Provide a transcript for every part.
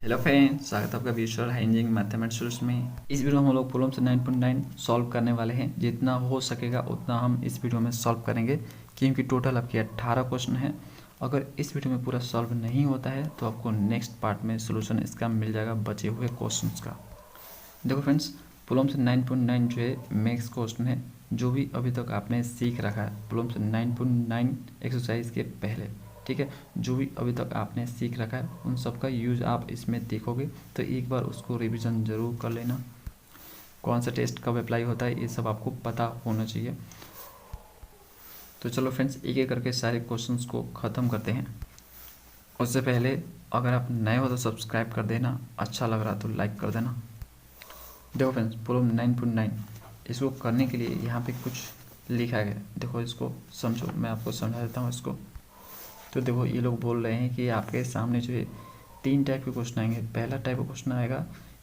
Hello friends, स्वागत है आपका विजुअल इंजीनियरिंग मैथमेटिक्स में। इस वीडियो में हम लोग प्रॉब्लम से 9.9 सॉल्व करने वाले हैं। जितना हो सकेगा उतना हम इस वीडियो में सॉल्व करेंगे, क्योंकि टोटल आपके 18 क्वेश्चन है। अगर इस वीडियो में पूरा सॉल्व नहीं होता है तो आपको नेक्स्ट पार्ट में सोल्यूशन इसका मिल जाएगा बचे हुए क्वेश्चन का। देखो फ्रेंड्स, प्रॉब्लम से 9.9 जो है मैक्स क्वेश्चन है, जो भी अभी तक आपने सीख रखा है प्रॉब्लम से 9.9 एक्सरसाइज के पहले, ठीक है। जो भी अभी तक आपने सीख रखा है उन सब का यूज आप इसमें देखोगे, तो एक बार उसको रिवीजन जरूर कर लेना। कौन सा टेस्ट कब अप्लाई होता है ये सब आपको पता होना चाहिए। तो चलो फ्रेंड्स, एक एक करके सारे क्वेश्चंस को ख़त्म करते हैं। उससे पहले अगर आप नए हो तो सब्सक्राइब कर देना, अच्छा लग रहा तो लाइक कर देना। देखो फ्रेंड्स, प्रॉब्लम 9.9 इसको करने के लिए यहाँ पे कुछ लिखा गया। देखो इसको समझो, मैं आपको समझा देता हूँ इसको। तो देखो, ये लोग बोल रहे हैं कि आपके सामने जो है 3 टाइप के क्वेश्चन आएंगे। पहला टाइप का क्वेश्चन आएगा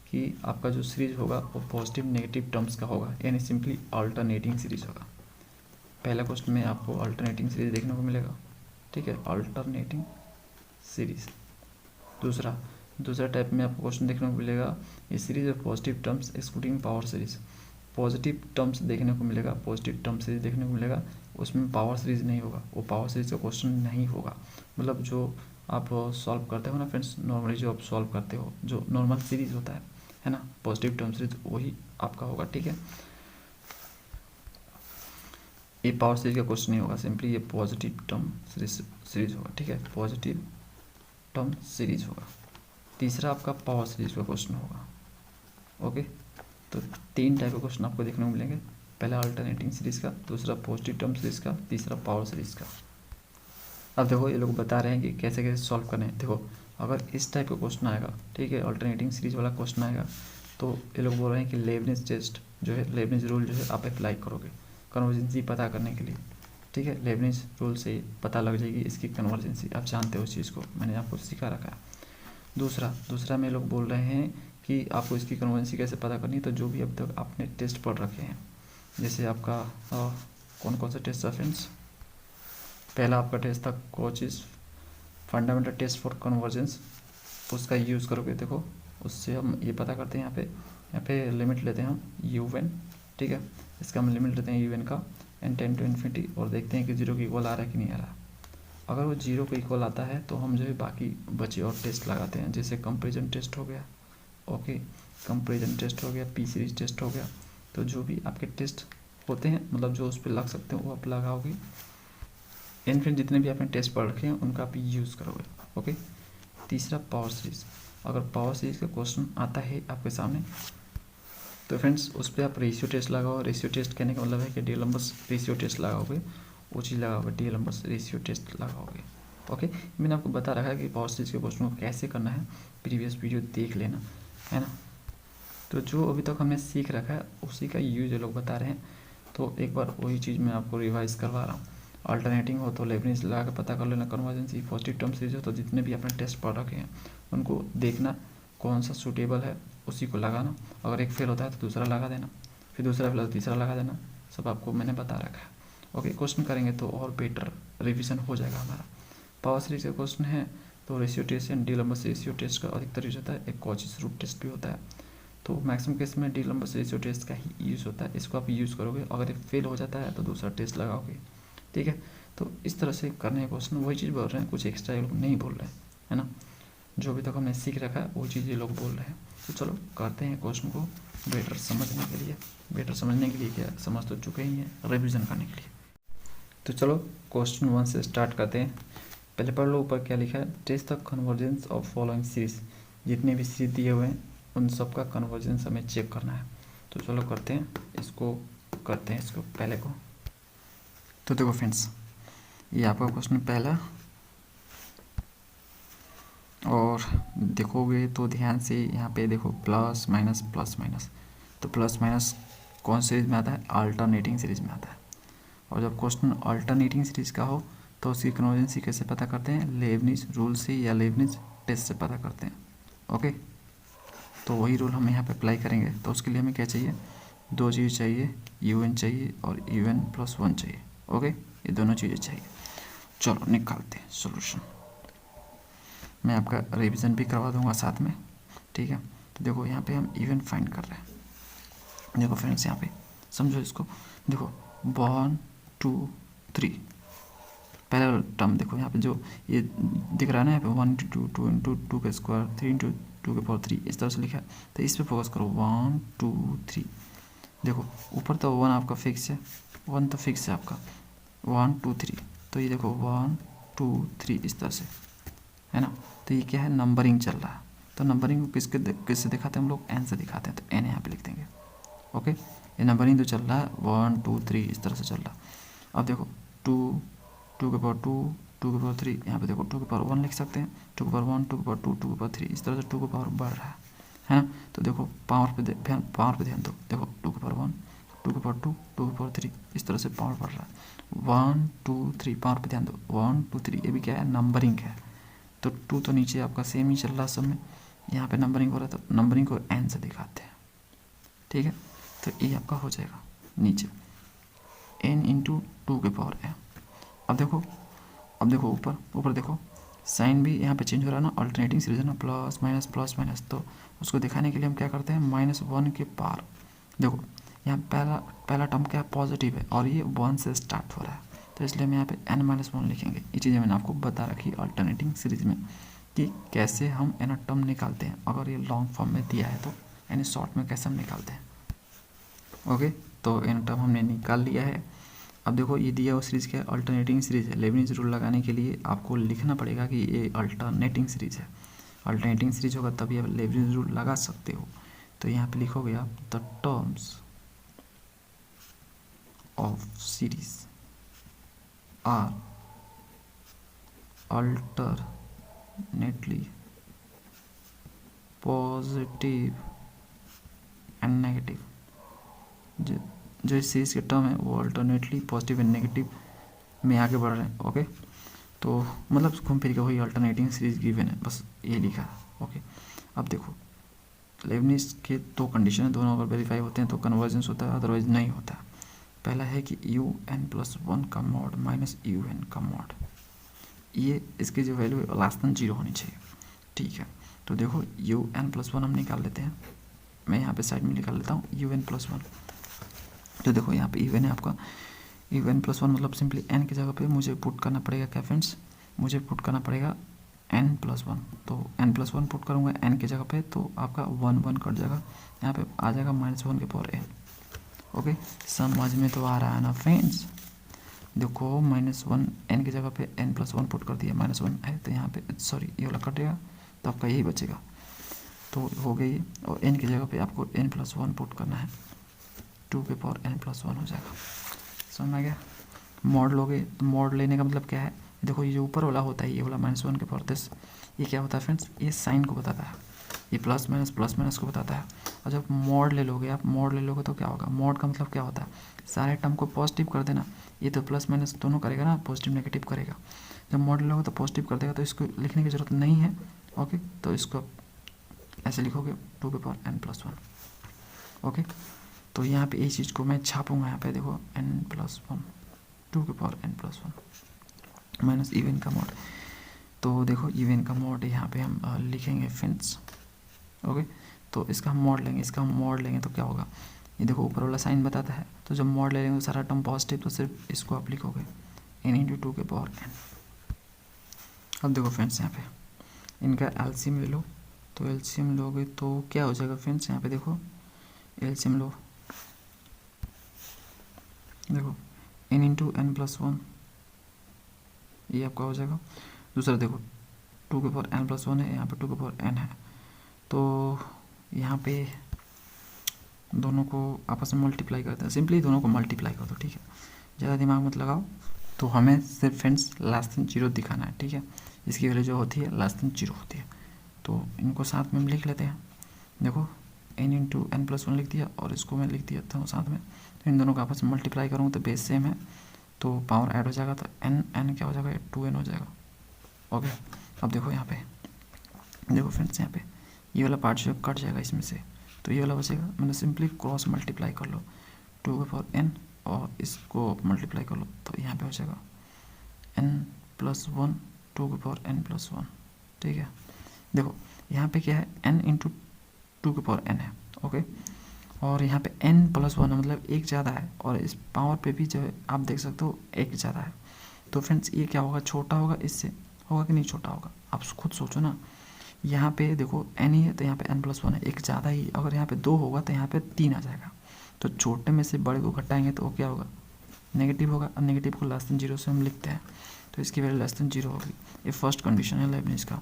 कि आपका जो सीरीज होगा वो पॉजिटिव नेगेटिव टर्म्स का होगा, यानी सिंपली अल्टरनेटिंग सीरीज होगा। पहला क्वेश्चन में आपको अल्टरनेटिंग सीरीज देखने को मिलेगा, ठीक है, अल्टरनेटिंग सीरीज। दूसरा टाइप में आपको क्वेश्चन देखने को मिलेगा ये series of positive terms excluding power series. Positive terms देखने को मिलेगा, पॉजिटिव टर्म सीरीज देखने को मिलेगा, उसमें पावर सीरीज नहीं होगा, वो पावर सीरीज का क्वेश्चन नहीं होगा। मतलब जो आप सॉल्व करते हो ना फ्रेंड्स, नॉर्मली जो आप सॉल्व करते हो जो नॉर्मल सीरीज होता है ना, पॉजिटिव टर्म सीरीज वही आपका होगा, ठीक है। ये पावर सीरीज का क्वेश्चन नहीं होगा, सिंपली ये पॉजिटिव टर्म सीरीज होगा, ठीक है, पॉजिटिव टर्म सीरीज होगा। तीसरा आपका पावर सीरीज का क्वेश्चन होगा, ओके। तो 3 टाइप के क्वेश्चन आपको देखने को मिलेंगे। पहला अल्टरनेटिंग सीरीज का, दूसरा पॉजिटिव टर्म सीरीज का, तीसरा पावर सीरीज का। अब देखो, ये लोग बता रहे हैं कि कैसे कैसे सॉल्व करना है। देखो, अगर इस टाइप का क्वेश्चन आएगा, ठीक है, अल्टरनेटिंग सीरीज वाला क्वेश्चन आएगा, तो ये लोग बोल रहे हैं कि लेबनिज टेस्ट जो है, लेबनिज रूल जो है आप अप्लाई करोगे कन्वर्जेंसी पता करने के लिए, ठीक है। लेबनिज रूल से पता लग जाएगी इसकी कन्वर्जेंसी, आप जानते हो इस चीज़ को, मैंने आपको सिखा रखा है। दूसरा में लोग बोल रहे हैं कि आपको इसकी कन्वर्जेंसी कैसे पता करनी है। तो जो भी अब तक आपने टेस्ट पढ़ रखे हैं, जैसे आपका कौन कौन सा टेस्ट था फ्रेंड्स। पहला आपका टेस्ट था Cauchy's fundamental test for convergence, उसका यूज़ करोगे। देखो, उससे हम ये पता करते हैं, यहाँ पे लिमिट लेते हैं हम UN, ठीक है। इसका हम लिमिट लेते हैं UN का n टेन टू इन्फिनिटी, और देखते हैं कि 0 के इक्वल आ रहा है कि नहीं आ रहा। अगर वो 0 के इक्वल आता है तो हम जो है बाकी बचे और टेस्ट लगाते हैं, जैसे कंपेरिजन टेस्ट हो गया, ओके, कंपेरिजन टेस्ट हो गया, पी सीरीज टेस्ट हो गया। तो जो भी आपके टेस्ट होते हैं, मतलब जो उस पर लग सकते हैं वो आप लगाओगे। इन फिर जितने भी आपने टेस्ट पढ़ रखे हैं उनका आप यूज़ करोगे, ओके। तीसरा पावर सीरीज, अगर पावर सीरीज का क्वेश्चन आता है आपके सामने तो फ्रेंड्स उस पर आप रेशियो टेस्ट लगाओ। रेशियो टेस्ट कहने का मतलब है कि डी लंबस रेशियो टेस्ट लगाओगे, वो चीज़ लगाओगे, डी लंबस रेशियो टेस्ट लगाओगे, ओके। मैंने आपको बता रखा है कि पावर सीरीज के क्वेश्चन को कैसे करना है, प्रीवियस वीडियो देख लेना, है ना। तो जो अभी तक हमने सीख रखा है उसी का यूज ये लोग बता रहे हैं। तो एक बार वही चीज़ मैं आपको रिवाइज करवा रहा हूँ। अल्टरनेटिंग हो तो लेबनिज लगा के पता कर लेना कन्वर्जेंसी। पॉजिटिव टर्म सीरीज हो तो जितने भी आपने टेस्ट पढ़ रखे हैं उनको देखना कौन सा सूटेबल है, उसी को लगाना। अगर एक फेल होता है तो दूसरा लगा देना, फिर दूसरा फेल तो तीसरा लगा देना। सब आपको मैंने बता रखा है, ओके। क्वेश्चन करेंगे तो और बेटर रिविजन हो जाएगा हमारा। पावर सीरीज का क्वेश्चन है तो रेशियो टेस्ट या डी लंबस रेशियो टेस्ट का अधिकतर यूज होता है। एक कॉचिस रूट टेस्ट भी होता है, तो मैक्सिमम केस में डी लंबस रेशियो टेस्ट का ही यूज़ होता है। इसको आप यूज़ करोगे, अगर ये फेल हो जाता है तो दूसरा टेस्ट लगाओगे, ठीक है। तो इस तरह से करने के क्वेश्चन वही चीज़ बोल रहे हैं, कुछ एक्स्ट्रा ये लोग नहीं बोल रहे हैं, है ना। जो अभी तक हमने सीख रखा है वही चीज़ ये लोग बोल रहे हैं। तो चलो करते हैं क्वेश्चन को बेटर समझने के लिए। बेटर समझने के लिए क्या, समझ तो चुके ही हैं, रिविज़न करने के लिए। तो चलो क्वेश्चन 1 से स्टार्ट करते हैं। पहले पढ़ लो, ऊपर क्या लिखा है, test the convergence of following series. जितने भी सीरीज दिए हुए हैं उन सब का कन्वर्जेंस हमें चेक करना है। तो चलो करते हैं इसको, करते हैं इसको पहले को। तो देखो फ्रेंड्स, ये आपका क्वेश्चन पहला, और देखोगे तो ध्यान से यहाँ पे देखो प्लस माइनस प्लस माइनस। तो प्लस माइनस कौन सीरीज में आता है, अल्टरनेटिंग सीरीज में आता है। और जब क्वेश्चन अल्टरनेटिंग सीरीज का हो तो उसकी कन्वर्जेंसी कैसे पता करते हैं, लेबनिज रूल से या लेबनिज टेस्ट से पता करते हैं, ओके। तो वही रूल हम यहाँ पे अप्लाई करेंगे। तो उसके लिए हमें क्या चाहिए, 2 चीज़ चाहिए, UN चाहिए और UN + 1 चाहिए, ओके। ये दोनों चीज़ें चाहिए। चलो निकालते हैं सोल्यूशन। मैं आपका रिवीजन भी करवा दूंगा साथ में, ठीक है। तो देखो यहाँ पे हम इवन फाइंड कर रहे हैं। देखो फ्रेंड्स यहाँ पे समझो इसको, देखो 1 2 3 पहला टर्म देखो यहाँ पे जो ये दिख रहा है ना, यहाँ पे 1 इंटू 2 इंटू 2 का स्क्वायर 3 इंटू 2 के पावर 3 इस तरह से लिखा है। तो इस पे फोकस करो 1 2 3। देखो ऊपर तो 1 आपका फिक्स है, 1 तो फिक्स है आपका, 1 2 3। तो ये देखो 1 2 3 इस तरह से है ना। तो ये क्या है, नंबरिंग चल रहा है। तो नंबरिंग को किससे दिखाते हैं हम लोग, एन से दिखाते हैं। तो एन यहाँ पे लिख देंगे। ओके, ये नंबरिंग तो चल रहा है 1 2 3 इस तरह से चल रहा है। अब देखो 2 2 के पावर 2 2 के पावर 3, यहाँ पे देखो 2 के पावर 1 लिख सकते हैं, 2 के पावर 1 2 के पावर 2 2 के पावर 3 इस तरह से 2 के पावर बढ़ रहा है ना। तो देखो पावर पे ध्यान दो। देखो 2 के पावर 1 2 के पावर 2 2 के पावर 3 इस तरह से पावर बढ़ रहा है। 1 2 3 पावर पे ध्यान दो, 1 2 3 ये भी क्या है, नंबरिंग है। तो 2 तो नीचे आपका सेम ही चल रहा है सब में, यहाँ पे नंबरिंग हो रहा है। तो नंबरिंग को एन से दिखाते हैं, ठीक है। तो ये आपका हो जाएगा नीचे n इंटू 2 के पावर n। अब देखो ऊपर देखो साइन भी यहाँ पे चेंज हो रहा है ना, अल्टरनेटिंग सीरीज है ना, प्लस माइनस। तो उसको दिखाने के लिए हम क्या करते हैं, -1 के पार। देखो यहाँ पहला टर्म क्या है, पॉजिटिव है और ये 1 से स्टार्ट हो रहा है। तो इसलिए हम यहाँ पे n-1 लिखेंगे। ये चीज़ें मैंने आपको बता रखी अल्टरनेटिंग सीरीज में कि कैसे हम एन टर्म निकालते हैं। अगर ये लॉन्ग फॉर्म में दिया है तो यानी शॉर्ट में कैसे हम निकालते हैं। ओके, तो एन टर्म हमने निकाल लिया है। अब देखो ये दिया हुआ सीरीज़ क्या है, अल्टरनेटिंग सीरीज़ है। लेबनिज़ रूल लगाने के लिए आपको लिखना पड़ेगा कि ये अल्टरनेटिंग सीरीज़ है। अल्टरनेटिंग सीरीज होगा तभी आप लेबनिज़ रूल लगा सकते हो। तो यहाँ पे लिखोगे आप the terms of series are alternately positive and negative. जो इस सीरीज के टर्म है वो अल्टरनेटली पॉजिटिव एंड नेगेटिव में आगे बढ़ रहे हैं। ओके, तो मतलब घूम फिर के वही अल्टरनेटिंग सीरीज गिवन है, बस ये लिखा है। ओके, अब देखो लेबनिज़ के 2 कंडीशन है, दोनों अगर वेरीफाई होते हैं तो कन्वर्जेंस होता है, अदरवाइज नहीं होता है। पहला है कि un+1 का मॉड माइनस un का मॉड, ये इसकी जो वैल्यू है लेस देन 0 होनी चाहिए, ठीक है। तो देखो un+1 हम निकाल लेते हैं, मैं यहाँ पे साइड में निकाल लेता हूँ un+1। तो देखो यहाँ पे इवन है आपका, un+1 मतलब सिंपली n की जगह पे मुझे पुट करना पड़ेगा क्या फ्रेंड्स, मुझे पुट करना पड़ेगा n+1। तो n+1 पुट करूँगा n की जगह पे तो आपका 1 1 कट जाएगा, यहाँ पे आ जाएगा -1 के पावर n। ओके, समझ में तो आ रहा है ना फ्रेंड्स। देखो -1 n की जगह पे n+1 पुट कर दिया, -1 है तो यहाँ पे सॉरी ये वाला कटेगा तो आपका यही बचेगा। तो हो गई, और n की जगह पे आपको n+1 पुट करना है, 2 के पावर n+1 हो जाएगा। समझ में आ गया। मॉड लोगे तो मॉड लेने का मतलब क्या है, देखो ये जो ऊपर वाला होता है ये वाला -1 के पावर 10, ये क्या होता है फ्रेंड्स, ये साइन को बताता है, ये प्लस माइनस को बताता है। और जब मॉड ले लोगे आप, मॉड ले लोगे तो क्या होगा, मॉड का मतलब क्या होता है, सारे टर्म को पॉजिटिव कर देना। ये तो प्लस माइनस दोनों करेगा ना, पॉजिटिव नेगेटिव करेगा। जब मॉड ले लोगे तो पॉजिटिव कर देगा, तो इसको लिखने की ज़रूरत नहीं है। ओके, तो इसको ऐसे लिखोगे 2 के पावर n+1। ओके, तो यहाँ पे इस चीज़ को मैं छापूंगा, यहाँ पे देखो n+1 2 के पावर n+1 माइनस इवन का मॉड। तो देखो इवन का मॉड यहाँ पे हम लिखेंगे फ्रेंड्स। ओके, तो इसका हम मॉड लेंगे तो क्या होगा, ये देखो ऊपर वाला साइन बताता है। तो जब मॉड ले लेंगे तो सारा टर्म पॉजिटिव, तो सिर्फ इसको आप लिखोगे n इंटू 2 के पावर n। अब देखो फ्रेंड्स यहाँ पे इनका एलसीएम ले लो, तो एलसीएम लोगे तो क्या हो जाएगा फ्रेंड्स, यहाँ पे देखो एलसीएम लो, देखो n इंटू n+1 ये आपका हो जाएगा। दूसरा देखो 2 के पावर n+1 है, यहाँ पे 2 के पावर n है, तो यहाँ पे दोनों को आपस में मल्टीप्लाई करते हैं, सिंपली दोनों को मल्टीप्लाई कर दो, ठीक है, ज़्यादा दिमाग मत लगाओ। तो हमें सिर्फ फ्रेंड्स लेस देन 0 दिखाना है, ठीक है, इसकी वैल्यू जो होती है लेस देन 0 होती है। तो इनको साथ में लिख लेते हैं, देखो n इंटू n+1 लिख दिया और इसको मैं लिख दिया था साथ में। तो इन दोनों को आपस में मल्टीप्लाई करूँगा तो बेस सेम है, तो पावर ऐड हो जाएगा, तो n क्या हो जाएगा, 2n हो जाएगा। ओके, अब देखो यहाँ पे, देखो फ्रेंड्स यहाँ पे ये वाला पार्ट जो कट जाएगा इसमें से, तो ये वाला बचेगा, मैंने सिंपली क्रॉस मल्टीप्लाई कर लो 2 के पावर n और इसको मल्टीप्लाई कर लो, तो यहाँ पे हो जाएगा n+1 2 के पावर n+1 ठीक है। देखो यहाँ पे क्या है, n इंटू 2 के पावर n है, ओके, और यहाँ पे n प्लस 1 है, मतलब एक ज़्यादा है, और इस पावर पे भी जो है आप देख सकते हो एक ज़्यादा है। तो फ्रेंड्स ये क्या होगा, छोटा होगा इससे, होगा कि नहीं छोटा होगा, आप खुद सोचो ना। यहाँ पे देखो n ही है तो यहाँ पे n प्लस 1 है, एक ज़्यादा ही, अगर यहाँ पे 2 होगा तो यहाँ पे 3 आ जाएगा। तो छोटे में से बड़े को घटाएंगे तो वो क्या होगा, नेगेटिव होगा, और नेगेटिव को लेस देन 0 से हम लिखते हैं, तो इसकी वैल्यू लेस देन 0 होगी। ये फर्स्ट कंडीशन है लेबनिज का।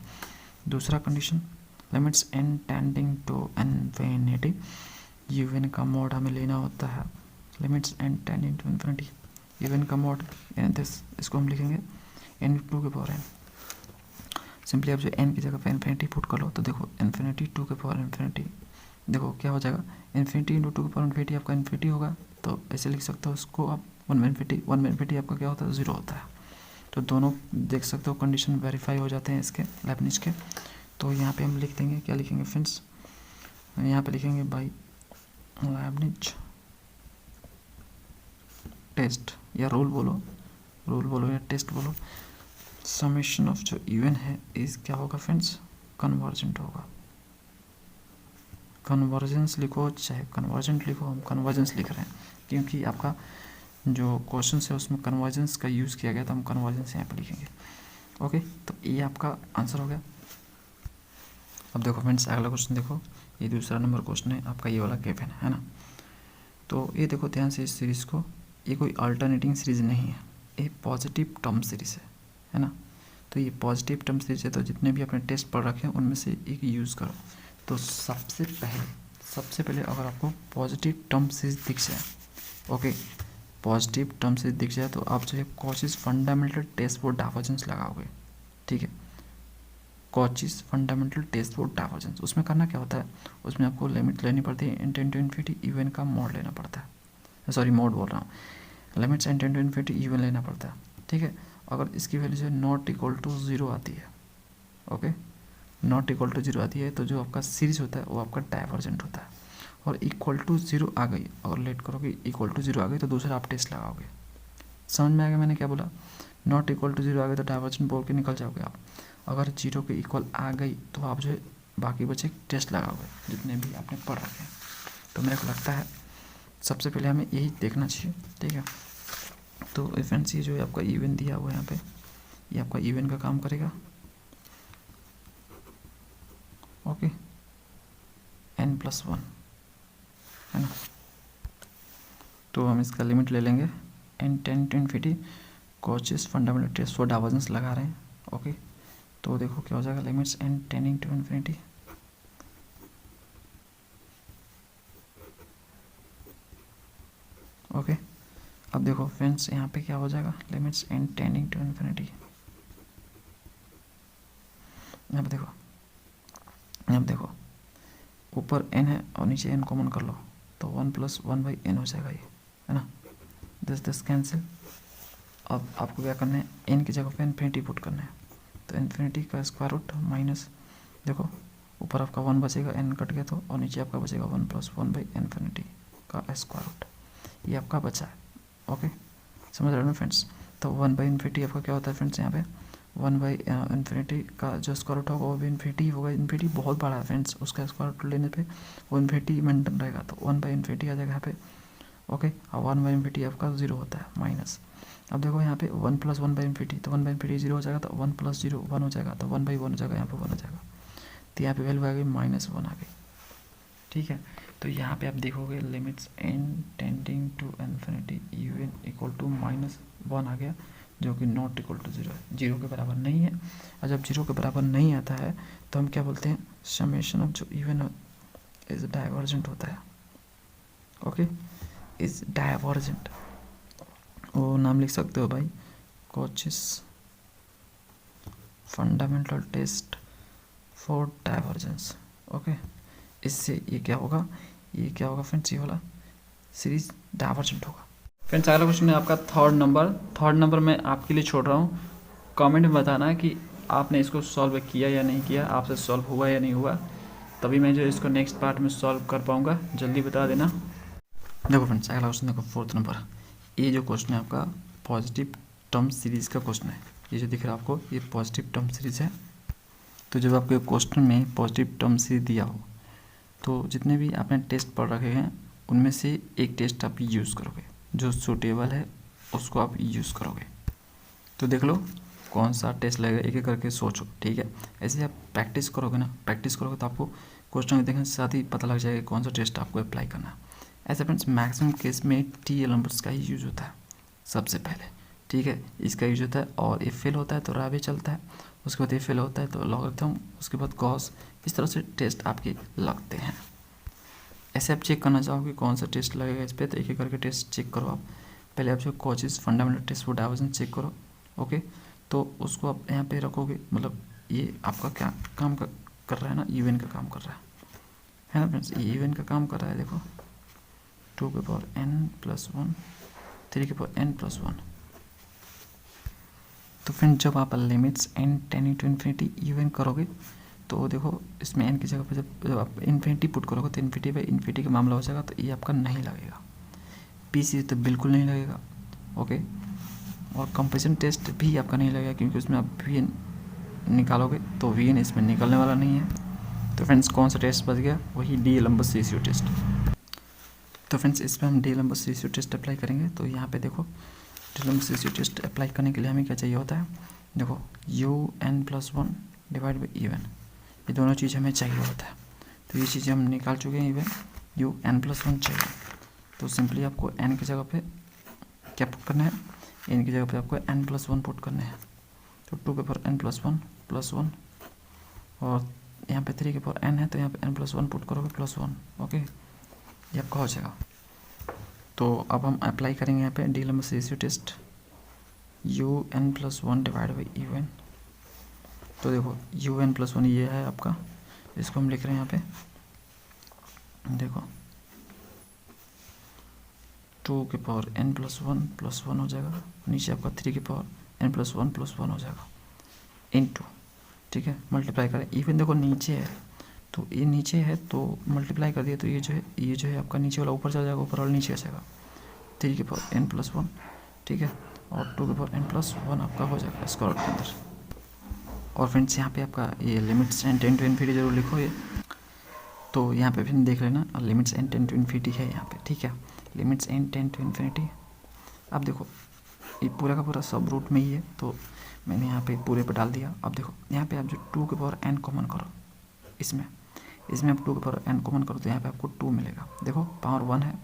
दूसरा condition, limits n tending to infinity, u n का मॉड हमें लेना होता है, limits n tending to infinity, u n का मॉड इसको हम लिखेंगे n 2 के पावर n। सिंपली आप जो n की जगह पे इन्फिनिटी पुट कर लो, तो देखो इन्फिनिटी 2 के पावर इन्फिनिटी, देखो क्या हो जाएगा, इन्फिनिटी इंटू 2 के पावर इन्फिनिटी आपका इन्फिनिटी होगा, तो ऐसे लिख सकते हो उसको आप 1 में इन्फिनिटी आपका क्या होता है, 0 होता है। तो दोनों देख सकते हो कंडीशन वेरीफाई हो जाते हैं इसके लेबनिज के। तो यहाँ पे हम लिख देंगे, क्या लिखेंगे फ्रेंड्स, यहाँ पे लिखेंगे बाई लेबनिज टेस्ट, या रूल बोलो या टेस्ट बोलो, समेशन ऑफ जो इवन है इस क्या होगा फ्रेंड्स, कन्वर्जेंट होगा। कन्वर्जेंस लिखो चाहे कन्वर्जेंट लिखो, हम कन्वर्जेंस लिख रहे हैं क्योंकि आपका जो क्वेश्चन है उसमें कन्वर्जेंस का यूज़ किया गया, तो हम कन्वर्जेंस यहाँ पे लिखेंगे, ओके। तो ये आपका आंसर हो गया। अब देखो फ्रेंड्स अगला क्वेश्चन देखो, ये दूसरा नंबर क्वेश्चन है आपका, ये वाला गिवन है ना। तो ये देखो ध्यान से इस सीरीज़ को, ये कोई अल्टरनेटिंग सीरीज़ नहीं है, ये पॉजिटिव टर्म सीरीज़ है ना। तो ये पॉजिटिव टर्म सीरीज है, तो जितने भी अपने टेस्ट पढ़ रखे हैं उनमें से एक यूज़ करो। तो सबसे पहले अगर आपको पॉजिटिव टर्म सीरीज दिख जाए, ओके, पॉजिटिव टर्म सीरीज दिख जाए, तो आप जो है Cauchy's fundamental test for divergence लगाओगे, ठीक है। Cauchy's fundamental test for divergence, उसमें करना क्या होता है, उसमें आपको लिमिट लेनी पड़ती है, n टू इन्फिनिटी इवन का मॉड लेना पड़ता है, सॉरी मॉड बोल रहा हूँ, limits n to infinity even लेना पड़ता है, ठीक है। अगर इसकी वैल्यू जो है नॉट इक्वल टू 0 आती है, ओके, नॉट इक्वल टू 0 आती है, तो जो आपका सीरीज होता है वो आपका डाइवर्जेंट होता है। और इक्वल टू 0 आ गई, अगर लेट करोगे इक्वल टू 0 आ गई तो दूसरा आप टेस्ट लगाओगे। समझ में आ गया मैंने क्या बोला, नॉट इक्वल टू 0 आ गई तो डाइवर्जेंट बोल के निकल जाओगे आप। अगर 0 के इक्वल आ गई तो आप जो है बाकी बचे टेस्ट लगाओगे जितने भी आपने पढ़ रखे हैं। तो मेरे को लगता है सबसे पहले हमें यही देखना चाहिए, ठीक है। तो फ्रेंड्स ये जो है आपका इवन दिया हुआ है यहाँ पे, ये आपका इवन का काम करेगा, ओके, n प्लस 1 है ना। तो हम इसका लिमिट ले लेंगे n tend to infinity, Cauchy's fundamental test for divergence लगा रहे हैं, ओके। तो देखो क्या हो जाएगा, limits n tending to infinity, okay. अब देखो फ्रेंड्स यहाँ पे क्या हो जाएगा, limits n tending to infinity, यहाँ पे देखो ऊपर n है और नीचे n कॉमन कर लो, तो 1 प्लस 1 बाई n हो जाएगा ये, है ना। This cancel. अब आपको क्या करना है, n की जगह पे इन्फिनिटी पुट करना है, तो इन्फिनिटी का स्क्वायर रूट माइनस, देखो ऊपर आपका 1 बचेगा, n कट गया तो, और नीचे आपका बचेगा 1 प्लस 1 बाई इन्फिनिटी का स्क्वायर रूट, ये आपका बचा है, ओके। समझ रहे हो ना फ्रेंड्स। तो 1 बाई इन्फिनिटी आपका क्या होता है फ्रेंड्स, यहाँ पे 1 बाई इन्फिनिटी का जो स्क्वायर रूट होगा वो भी इन्फिनिटी होगा, इन्फिनिटी बहुत बड़ा है फ्रेंड्स, उसका स्क्वायर रूट लेने पे वो इन्फिनिटी मेंटेन रहेगा, तो 1 बाई इन्फिनिटी आ जाएगा यहाँ पे, ओके। और 1 बाई इन्फिनिटी आपका 0 होता है माइनस। अब देखो यहाँ पे 1 प्लस 1 बाई इन्फिनिटी, तो 1 बाई इन्फिनिटी 0 हो जाएगा, तो 1 प्लस 0 1 हो जाएगा, तो 1 बाई 1 हो जाएगा, यहाँ पे 1 हो जाएगा, तो यहाँ पे वैल्यू आ गई -1 आ गई, ठीक है। तो यहाँ पे आप देखोगे limits n tending to infinity even equal to -1 आ गया, जो कि नॉट इक्वल टू 0 है, 0 के बराबर नहीं है। और जब 0 के बराबर नहीं आता है तो हम क्या बोलते हैं, समेशन ऑफ जो इवन इज डाइवर्जेंट होता है, ओके, इज डाइवर्जेंट। वो नाम लिख सकते हो भाई, Cauchy's fundamental test for divergence, okay. इससे ये क्या होगा फ्रेंड्स, ये वाला सीरीज डाइवर्जेंट होगा। फ्रेंड्स अगला क्वेश्चन है आपका थर्ड नंबर मैं आपके लिए छोड़ रहा हूँ, कमेंट में बताना कि आपने इसको सॉल्व किया या नहीं किया, आपसे सॉल्व हुआ या नहीं हुआ, तभी मैं जो इसको नेक्स्ट पार्ट में सॉल्व कर पाऊँगा, जल्दी बता देना। देखो फ्रेंड्स अगला क्वेश्चन देखो, फोर्थ नंबर, ये जो क्वेश्चन है आपका पॉजिटिव टर्म सीरीज़ का क्वेश्चन है, ये जो दिख रहा है आपको ये पॉजिटिव टर्म सीरीज़ है। तो जब आपके क्वेश्चन में पॉजिटिव टर्म सीरीज दिया हो तो जितने भी आपने टेस्ट पढ़ रखे हैं उनमें से एक टेस्ट आप यूज़ करोगे, जो सूटेबल है उसको आप यूज़ करोगे। तो देख लो कौन सा टेस्ट लगेगा, एक एक करके सोचो, ठीक है। ऐसे आप प्रैक्टिस करोगे ना, प्रैक्टिस करोगे तो आपको क्वेश्चन को देखने से साथ ही पता लग जाएगा कौन सा टेस्ट आपको अप्लाई करना है। ऐसे फ्रेंड्स मैक्सिमम केस में टी नंबर्स का ही यूज़ होता है सबसे पहले, ठीक है, इसका यूज होता है। और ये फेल होता है तो रावे चलता है, उसके बाद ये फेल होता है तो लॉगरिथम, उसके बाद कॉस, इस तरह से टेस्ट आपके लगते हैं। ऐसे आप चेक करना चाहोगे कौन सा टेस्ट लगेगा इस पर, तो एक एक करके टेस्ट चेक करो आप। पहले आप जो Cauchy's fundamental test for divergence check करो, ओके। तो उसको आप यहाँ पे रखोगे, मतलब ये आपका क्या काम कर रहा है ना, यूएन का काम कर रहा है ना फ्रेंड्स, ये यूएन का काम कर रहा है। देखो 2n+1 3n+1। तो फ्रेंड जब आप limits n tending to infinity u n करोगे तो देखो इसमें n की जगह पे जब आप इन्फिनिटी पुट करोगे तो इन्फिनिटी बाई इन्फिनिटी का मामला हो जाएगा, तो ये आपका नहीं लगेगा। पीसी तो बिल्कुल नहीं लगेगा, ओके। और कंपेरिजन टेस्ट भी आपका नहीं लगेगा क्योंकि उसमें आप वीएन निकालोगे तो वीएन इसमें निकलने वाला नहीं है। तो फ्रेंड्स कौन सा टेस्ट बच गया, वही डी लंबस रेशियो टेस्ट। तो फ्रेंड्स इस पर हम डी लंबस रेशियो टेस्ट अप्लाई करेंगे। तो यहाँ पे देखो डी लंबस रेशियो टेस्ट अप्लाई करने के लिए हमें क्या चाहिए होता है, देखो UN+1 डिवाइड बाई UN, ये दोनों चीज़ हमें चाहिए होता है। तो ये चीज़ें हम निकाल चुके हैं, इवन UN+1 चाहिए। तो सिंपली आपको n की जगह पे क्या पुट करना है, n की जगह पे आपको n+1 पुट करना है। तो 2n+1+1 और यहाँ पे 3n है तो यहाँ पे n+1 पुट करोगे +1, ओके, ये आपका हो जाएगा। तो अब हम अप्लाई करेंगे यहाँ पे D'Alembert's ratio test UN+1 divide by UN। तो देखो UN+1 ये है आपका, इसको हम लिख रहे हैं यहाँ पे, देखो 2n+1+1 हो जाएगा, नीचे आपका 3n+1+1 हो जाएगा इनटू, ठीक है, मल्टीप्लाई करें। इवन देखो नीचे है तो ये नीचे है तो मल्टीप्लाई कर दिया तो ये जो है आपका नीचे वाला ऊपर चला जाएगा, ऊपर वाला नीचे आ जाएगा, 3n+1, ठीक है, और 2n+1 आपका हो जाएगा स्क्वायर के अंदर। और फ्रेंड्स यहाँ पे आपका ये limits n tend to infinity जरूर लिखो ये। तो यहाँ पे फिर देख लेना limits n tend to infinity है यहाँ पे, ठीक है, limits n tend to infinity. अब देखो ये पूरा का पूरा सब रूट में ही है तो मैंने यहाँ पे पूरे पे डाल दिया। अब देखो यहाँ पे आप जो 2n कॉमन करो, इसमें आप 2n कॉमन करो तो यहाँ पे आपको 2 मिलेगा। देखो पावर 1 है,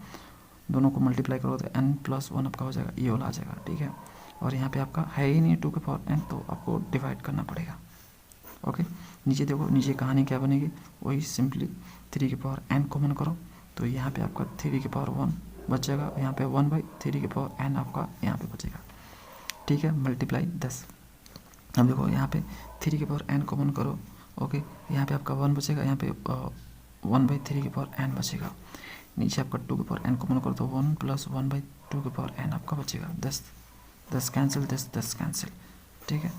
दोनों को मल्टीप्लाई करो तो n+1 आपका हो जाएगा, ये वाला आ जाएगा, ठीक है। और यहाँ पे आपका है ही नहीं 2n तो आपको डिवाइड करना पड़ेगा, ओके। नीचे देखो नीचे कहानी क्या बनेगी, वही सिंपली 3n कॉमन करो तो यहाँ पे आपका 3n बचेगा, यहाँ पे 1/3n आपका यहाँ पे बचेगा, ठीक है, मल्टीप्लाई 10। अब देखो यहाँ पे 3n कॉमन करो, ओके, यहाँ पे आपका 1 बचेगा, यहाँ पे 1/3n बचेगा, नीचे आपका 2n कॉमन करो तो 1 + 1/2n आपका बचेगा 10 कैंसिल, 10 कैंसिल, ठीक है।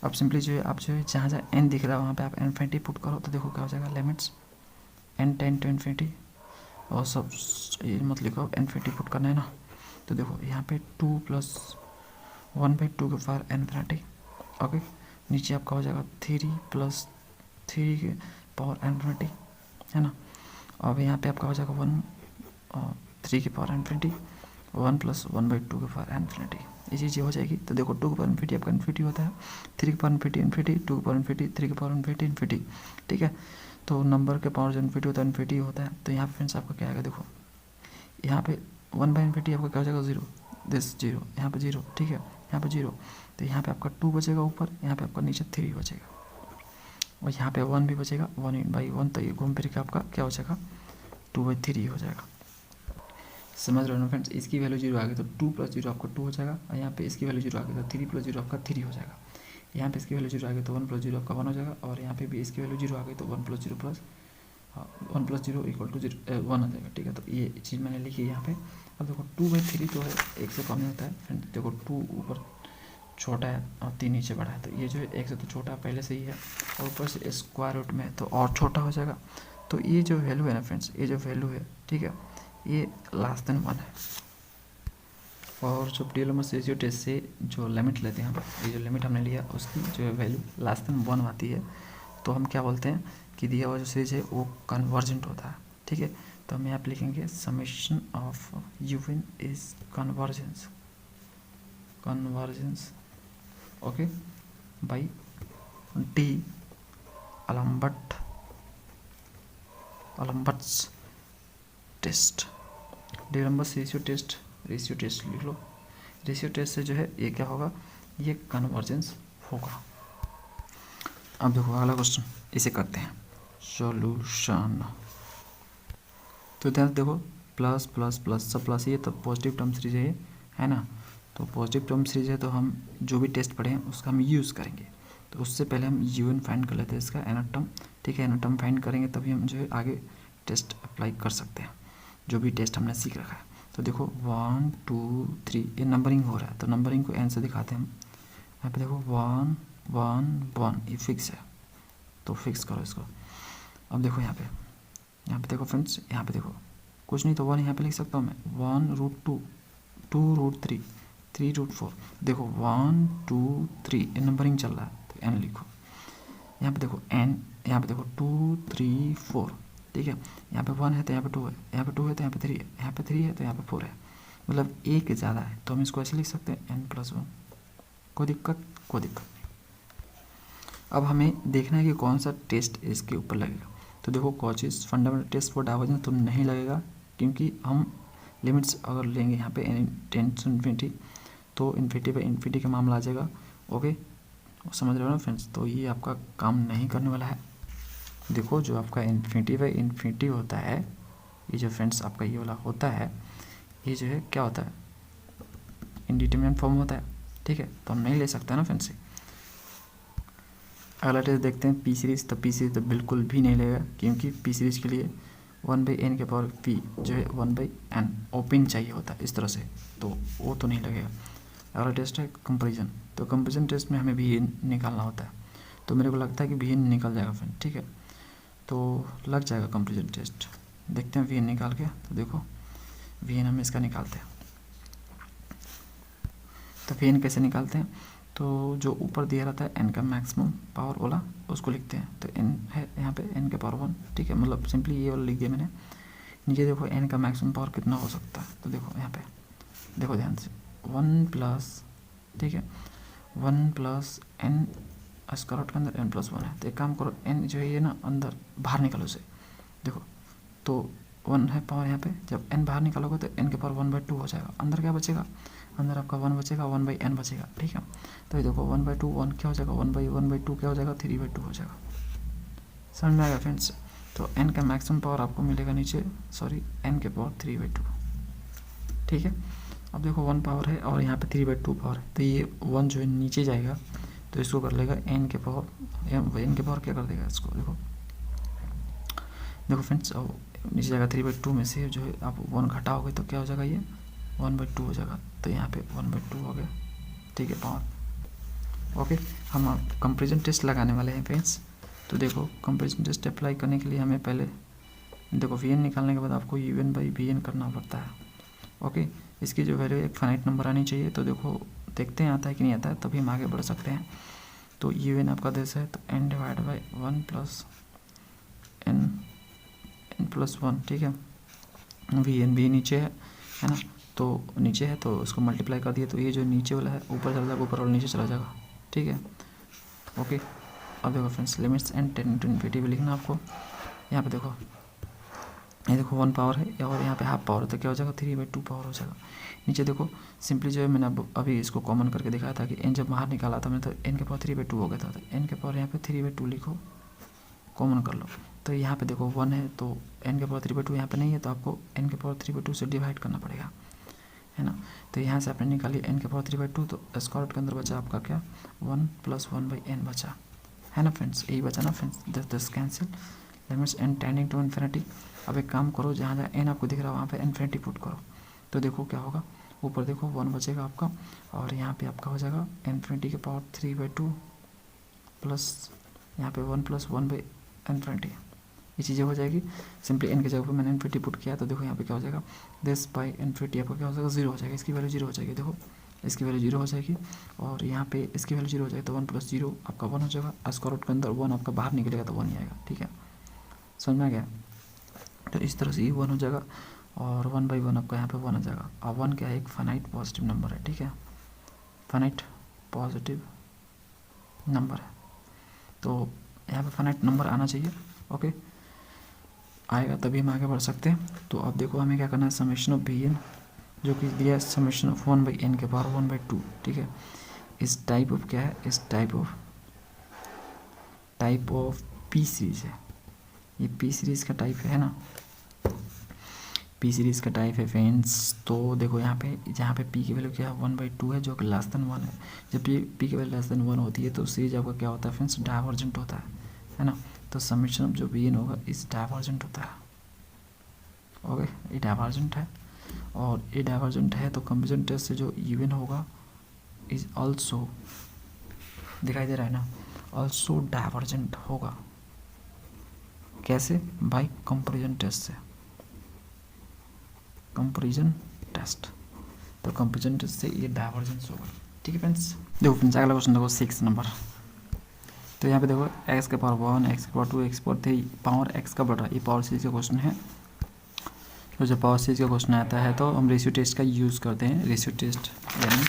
अब सिंपली जो है आप जो है जहाँ n दिख रहा है वहाँ पे आप इन्फिनिटी पुट करो तो देखो क्या हो जाएगा, limits n tend to infinity, और सब ये मत लिखो इन्फिनिटी पुट करना है ना। तो देखो यहाँ पे 2 + 1/2n इन्फिनिटी, ओके, नीचे आपका हो जाएगा 3 + 3n इन्फिनिटी, है ना। अब यहाँ पे आपका हो जाएगा 3n इन्फिनिटी 1 + 1/2n इन्फिनिटी, ये चीज़ हो जाएगी। तो देखो 2n इन्फिनिटी आपका इन्फिनिटी होता है, 3n infinity infinity, 2n infinity, 3n infinity infinity, ठीक है। तो नंबर के पावर जो इन्फिनिटी होता है इन्फिनिटी होता है। तो यहाँ पे फ्रेंड्स आपका क्या आएगा, देखो यहाँ पे 1/इन्फिनिटी आपका क्या हो जाएगा 0, दिस 0, यहाँ पे 0, ठीक है, यहाँ पे 0, तो यहाँ पे आपका 2 बचेगा ऊपर, यहाँ पे आपका नीचे 3 बचेगा, और यहाँ पे 1 भी बचेगा, 1/1, तो ये घूम फिर के आपका क्या हो जाएगा 2/3 हो जाएगा। समझ रहे हो ना फ्रेंड्स, इसकी वैल्यू 0 आ गई तो 2 + 0 आपका 2 हो जाएगा, और यहाँ पे इसकी वैल्यू 0 आ गई तो 3 + 0 आपका 3 हो जाएगा, यहाँ पे इसकी वैल्यू 0 आ गई तो 1 + 0 आपका 1 हो जाएगा, और यहाँ पे भी इसकी वैल्यू 0 आ गई तो 1 + 0 + 1 + 0 = 1 आ जाएगा, ठीक है। तो ये चीज़ मैंने लिखी है यहाँ पे। अब देखो 2/3 तो है, 1 से कम नहीं होता है फ्रेंड्स, देखो 2 ऊपर छोटा है और 3 नीचे बड़ा है, तो ये जो है 1 से तो छोटा पहले से ही है, और ऊपर से स्क्वायर रूट में तो और छोटा हो जाएगा। तो ये जो वैल्यू है ना फ्रेंड्स, ये जो वैल्यू है, ठीक है, ये <1 है, और जो डी नंबर रेशियो टेस्ट से जो लिमिट लेते हैं, ये जो लिमिट हमने लिया उसकी जो वैल्यू लेस देन 1 आती है तो हम क्या बोलते हैं कि दिया हुआ जो सीरीज है वो कन्वर्जेंट होता है। ठीक है, तो हम यहाँ पे लिखेंगे summation of u n is convergence, convergence okay by D'Alembert's test. D number ratio test लिख लो। रेशियो टेस्ट से जो है ये क्या होगा, ये कन्वर्जेंस होगा। अब देखो अगला क्वेश्चन, इसे करते हैं सॉल्यूशन। तो ध्यान से देखो, प्लस प्लस प्लस सब प्लस ही है तो पॉजिटिव टर्म सीरीज है ना। तो पॉजिटिव टर्म सीरीज है तो हम जो भी टेस्ट पढ़े हैं उसका हम यूज़ करेंगे। तो उससे पहले हम यूएन फाइंड कर लेते हैं इसका nth टर्म। ठीक है, nth टर्म फाइंड करेंगे तभी हम जो है आगे टेस्ट अप्लाई कर सकते हैं जो भी टेस्ट हमने सीख रखा है। तो देखो 1 2 3 ये नंबरिंग हो रहा है तो नंबरिंग को n से दिखाते हैं हम। यहाँ पे देखो 1 1 1 ये फिक्स है तो फिक्स करो इसको। अब देखो यहाँ पे देखो फ्रेंड्स, यहाँ पे देखो कुछ नहीं तो 1 यहाँ पे लिख सकता हूँ मैं, 1√2 2√3 3√4। देखो 1 2 3 ये नंबरिंग चल रहा है तो n लिखो। यहाँ पे देखो n, यहाँ पे देखो 2 3 4। ठीक है, यहाँ पे 1 है तो यहाँ पे 2 है, यहाँ पे 2 है तो यहाँ पे 3 है, यहाँ पे 3 है तो यहाँ पे 4 है, मतलब एक ज़्यादा है तो हम इसको ऐसे लिख सकते हैं n+1। कोई दिक्कत नहीं। अब हमें देखना है कि कौन सा टेस्ट इसके ऊपर लगेगा। तो देखो कॉचेस फंडामेंटल टेस्ट फॉर डाइवर्जेंस तो नहीं लगेगा क्योंकि हम लिमिट्स अगर लेंगे यहाँ पे टेंस टू इन्फिनिटी तो इन्फिनिटी बाई इन्फिनिटी का मामला आ जाएगा। ओके, समझ रहे हो ना फ्रेंड्स, तो ये आपका काम नहीं करने वाला है। देखो जो आपका इन्फिनिटी बाई इन्फिनिटी होता है, ये जो फ्रेंड्स आपका ये वाला होता है, ये जो है क्या होता है, इनडिटरमिनेट फॉर्म होता है। ठीक है, तो हम नहीं ले सकते ना फ्रेंड्स। अगला टेस्ट देखते हैं पी सीरीज़। तो पी सीरीज़ तो बिल्कुल भी नहीं लेगा क्योंकि पी सीरीज़ के लिए 1/n के पावर p जो है 1/n ओपन चाहिए होता है इस तरह से, तो वो तो नहीं लगेगा। अगला टेस्ट है कंपेरिजन। तो कंपेरिजन टेस्ट में हमें वी निकालना होता है तो मेरे को लगता है कि वी निकल जाएगा फ्रेंड। ठीक है, तो लग जाएगा कंपेरिजन टेस्ट। देखते हैं वी निकाल के। तो देखो वी हम इसका निकालते हैं। तो वी कैसे निकालते हैं, तो जो ऊपर दिया रहता है n का मैक्सिमम पावर वाला उसको लिखते हैं। तो n है यहाँ पे n के पावर 1। ठीक है, मतलब सिंपली ये वाला लिख दिया मैंने। नीचे देखो n का मैक्सिमम पावर कितना हो सकता है, तो देखो यहाँ पे देखो ध्यान से 1+, ठीक है 1+n स्क्वायर रूट के अंदर n+1 है। तो एक काम करो, n जो है ये ना अंदर बाहर निकालो से। देखो तो 1 है पावर यहाँ पे, जब n बाहर निकालोगे तो n के पावर 1/2 हो जाएगा। अंदर क्या बचेगा, अंदर आपका 1 बचेगा, 1/n बचेगा। ठीक है, तो ये देखो 1/2 1 क्या हो जाएगा, 1/1/2 क्या हो जाएगा, 3/2 हो जाएगा। समझ में आएगा फ्रेंड्स। तो n का मैक्सिमम पावर आपको मिलेगा नीचे, सॉरी n के पावर 3/2। ठीक है, अब देखो 1 पावर है और यहाँ पे 3/2 पावर है, तो ये 1 जो है नीचे जाएगा तो इसको कर लेगा n के पावर क्या कर देगा इसको। देखो फ्रेंड्स, अब नीचे जाएगा 3/2 में से जो है आप 1 घटाओगे तो क्या हो जाएगा, ये 1/2 हो जाएगा। तो यहाँ पे 1/2 हो गया। ठीक है, पावर। ओके, हम कंपेरिजन टेस्ट लगाने वाले हैं फ्रेंड्स। तो देखो कंपेरिजन टेस्ट अप्लाई करने के लिए हमें पहले देखो वी निकालने के बाद आपको u/v करना पड़ता है। ओके, इसकी जो वैल्यू एक फाइनाइट नंबर आनी चाहिए। तो देखो देखते हैं आता है कि नहीं आता है, तभी हम आगे बढ़ सकते हैं। तो u आपका देश है तो n/1+n+1। ठीक है, वी नीचे है ना, तो नीचे है तो उसको मल्टीप्लाई कर दिए तो ये जो नीचे वाला है ऊपर चला जाएगा, ऊपर वाला नीचे चला जाएगा। ठीक है, ओके। अब देखो friends, limits n tend to infinity भी लिखना आपको। यहाँ पे देखो, ये देखो 1 पावर है और यहाँ पे हाफ पावर है तो क्या हो जाएगा, 3/2 पावर हो जाएगा। नीचे देखो सिंपली जो है मैंने अभी इसको कॉमन करके दिखाया था कि n जब बाहर निकाला था मैंने तो n के पावर 3/2 हो गया था। तो n के पावर यहाँ पे 3/2 लिखो, कॉमन कर लो। तो यहाँ पे देखो 1 है तो n के पावर 3/2 यहाँ पे नहीं है तो आपको n के पावर 3/2 से डिवाइड करना पड़ेगा, है ना। तो यहाँ से आपने निकाली n के पावर 3/2 तो स्क्वायर रूट के अंदर बचा आपका क्या, 1+1/n बचा, है ना फ्रेंड्स। यही बचा ना फ्रेंड्स, दस cancel, limits n tending to infinity. अब एक काम करो, जहाँ जहाँ n आपको दिख रहा है वहाँ पे इन्फिनिटी पुट करो। तो देखो क्या होगा, ऊपर देखो 1 बचेगा आपका और यहाँ पे आपका हो जाएगा इन्फिनिटी के पावर 3/2 प्लस यहाँ पे 1+1/इन्फिनिटी। ये चीज़ें हो जाएगी। सिंपली n की जगह पे मैंने इन्फिनिटी पुट किया तो देखो यहाँ पे क्या हो जाएगा, दिस बाई इन्फिनिटी आपका क्या हो जाएगा, 0 हो जाएगा, इसकी वैल्यू 0 हो जाएगी, देखो इसकी वैल्यू 0 हो जाएगी और यहाँ पे इसकी वैल्यू 0 हो जाएगी तो 1 + 0 आपका 1 हो जाएगा, स्क्वायर रूट के अंदर 1 आपका बाहर निकलेगा तो 1 ही आएगा, ठीक है, समझ में आ गया। तो इस तरह से ये 1 हो जाएगा और 1/1 आपका यहाँ पे 1 हो जाएगा। अब 1 क्या है, एक फाइनाइट पॉजिटिव नंबर है, ठीक है, फाइनाइट पॉजिटिव नंबर है, तो यहाँ पे फाइनाइट नंबर आना चाहिए, ओके, आएगा तभी हम आगे बढ़ सकते हैं। तो अब देखो हमें क्या करना है, समेशन ऑफ बी एन जो कि दिया है समेशन ऑफ 1/n के पावर 1/2, ठीक है, इस टाइप ऑफ क्या है, इस टाइप ऑफ पी सीरीज है, ये पी सीरीज का टाइप है ना, पी सीरीज का टाइप है फ्रेंड्स। तो देखो यहाँ पे जहाँ पे पी की वैल्यू क्या है 1/2 है जो कि लेस देन 1 है, जब पी की वैल्यू लेस देन 1 होती है तो सीरीज आपका क्या होता है फ्रेंड्स, डाइवर्जेंट होता है ना। तो समेशन ऑफ जो बी एन होगा इस डाइवर्जेंट होता है, ओके, ये डाइवर्जेंट है और ये डाइवर्जेंट है तो कंपेरिजन टेस्ट से जो इवन होगा इज ऑल्सो, दिखाई दे रहा है ना, ऑल्सो डाइवर्जेंट होगा, कैसे, बाय कंपेरिजन टेस्ट से, कंपेरिजन टेस्ट, तो कंपेरिजन टेस्ट से ये डाइवर्जेंस होगा, ठीक है फ्रेंड्स। देखो फ्रेंड्स अगला क्वेश्चन देखो 6 नंबर, तो यहाँ पे देखो x के पावर 1, x के पावर 2, x के पावर 3 पावर x का बढ़ रहा है, ये पावर सीरीज का क्वेश्चन है। तो जब पावर सीरीज का क्वेश्चन आता है तो हम रेशियो टेस्ट का यूज़ करते हैं, रेशियो टेस्ट यानी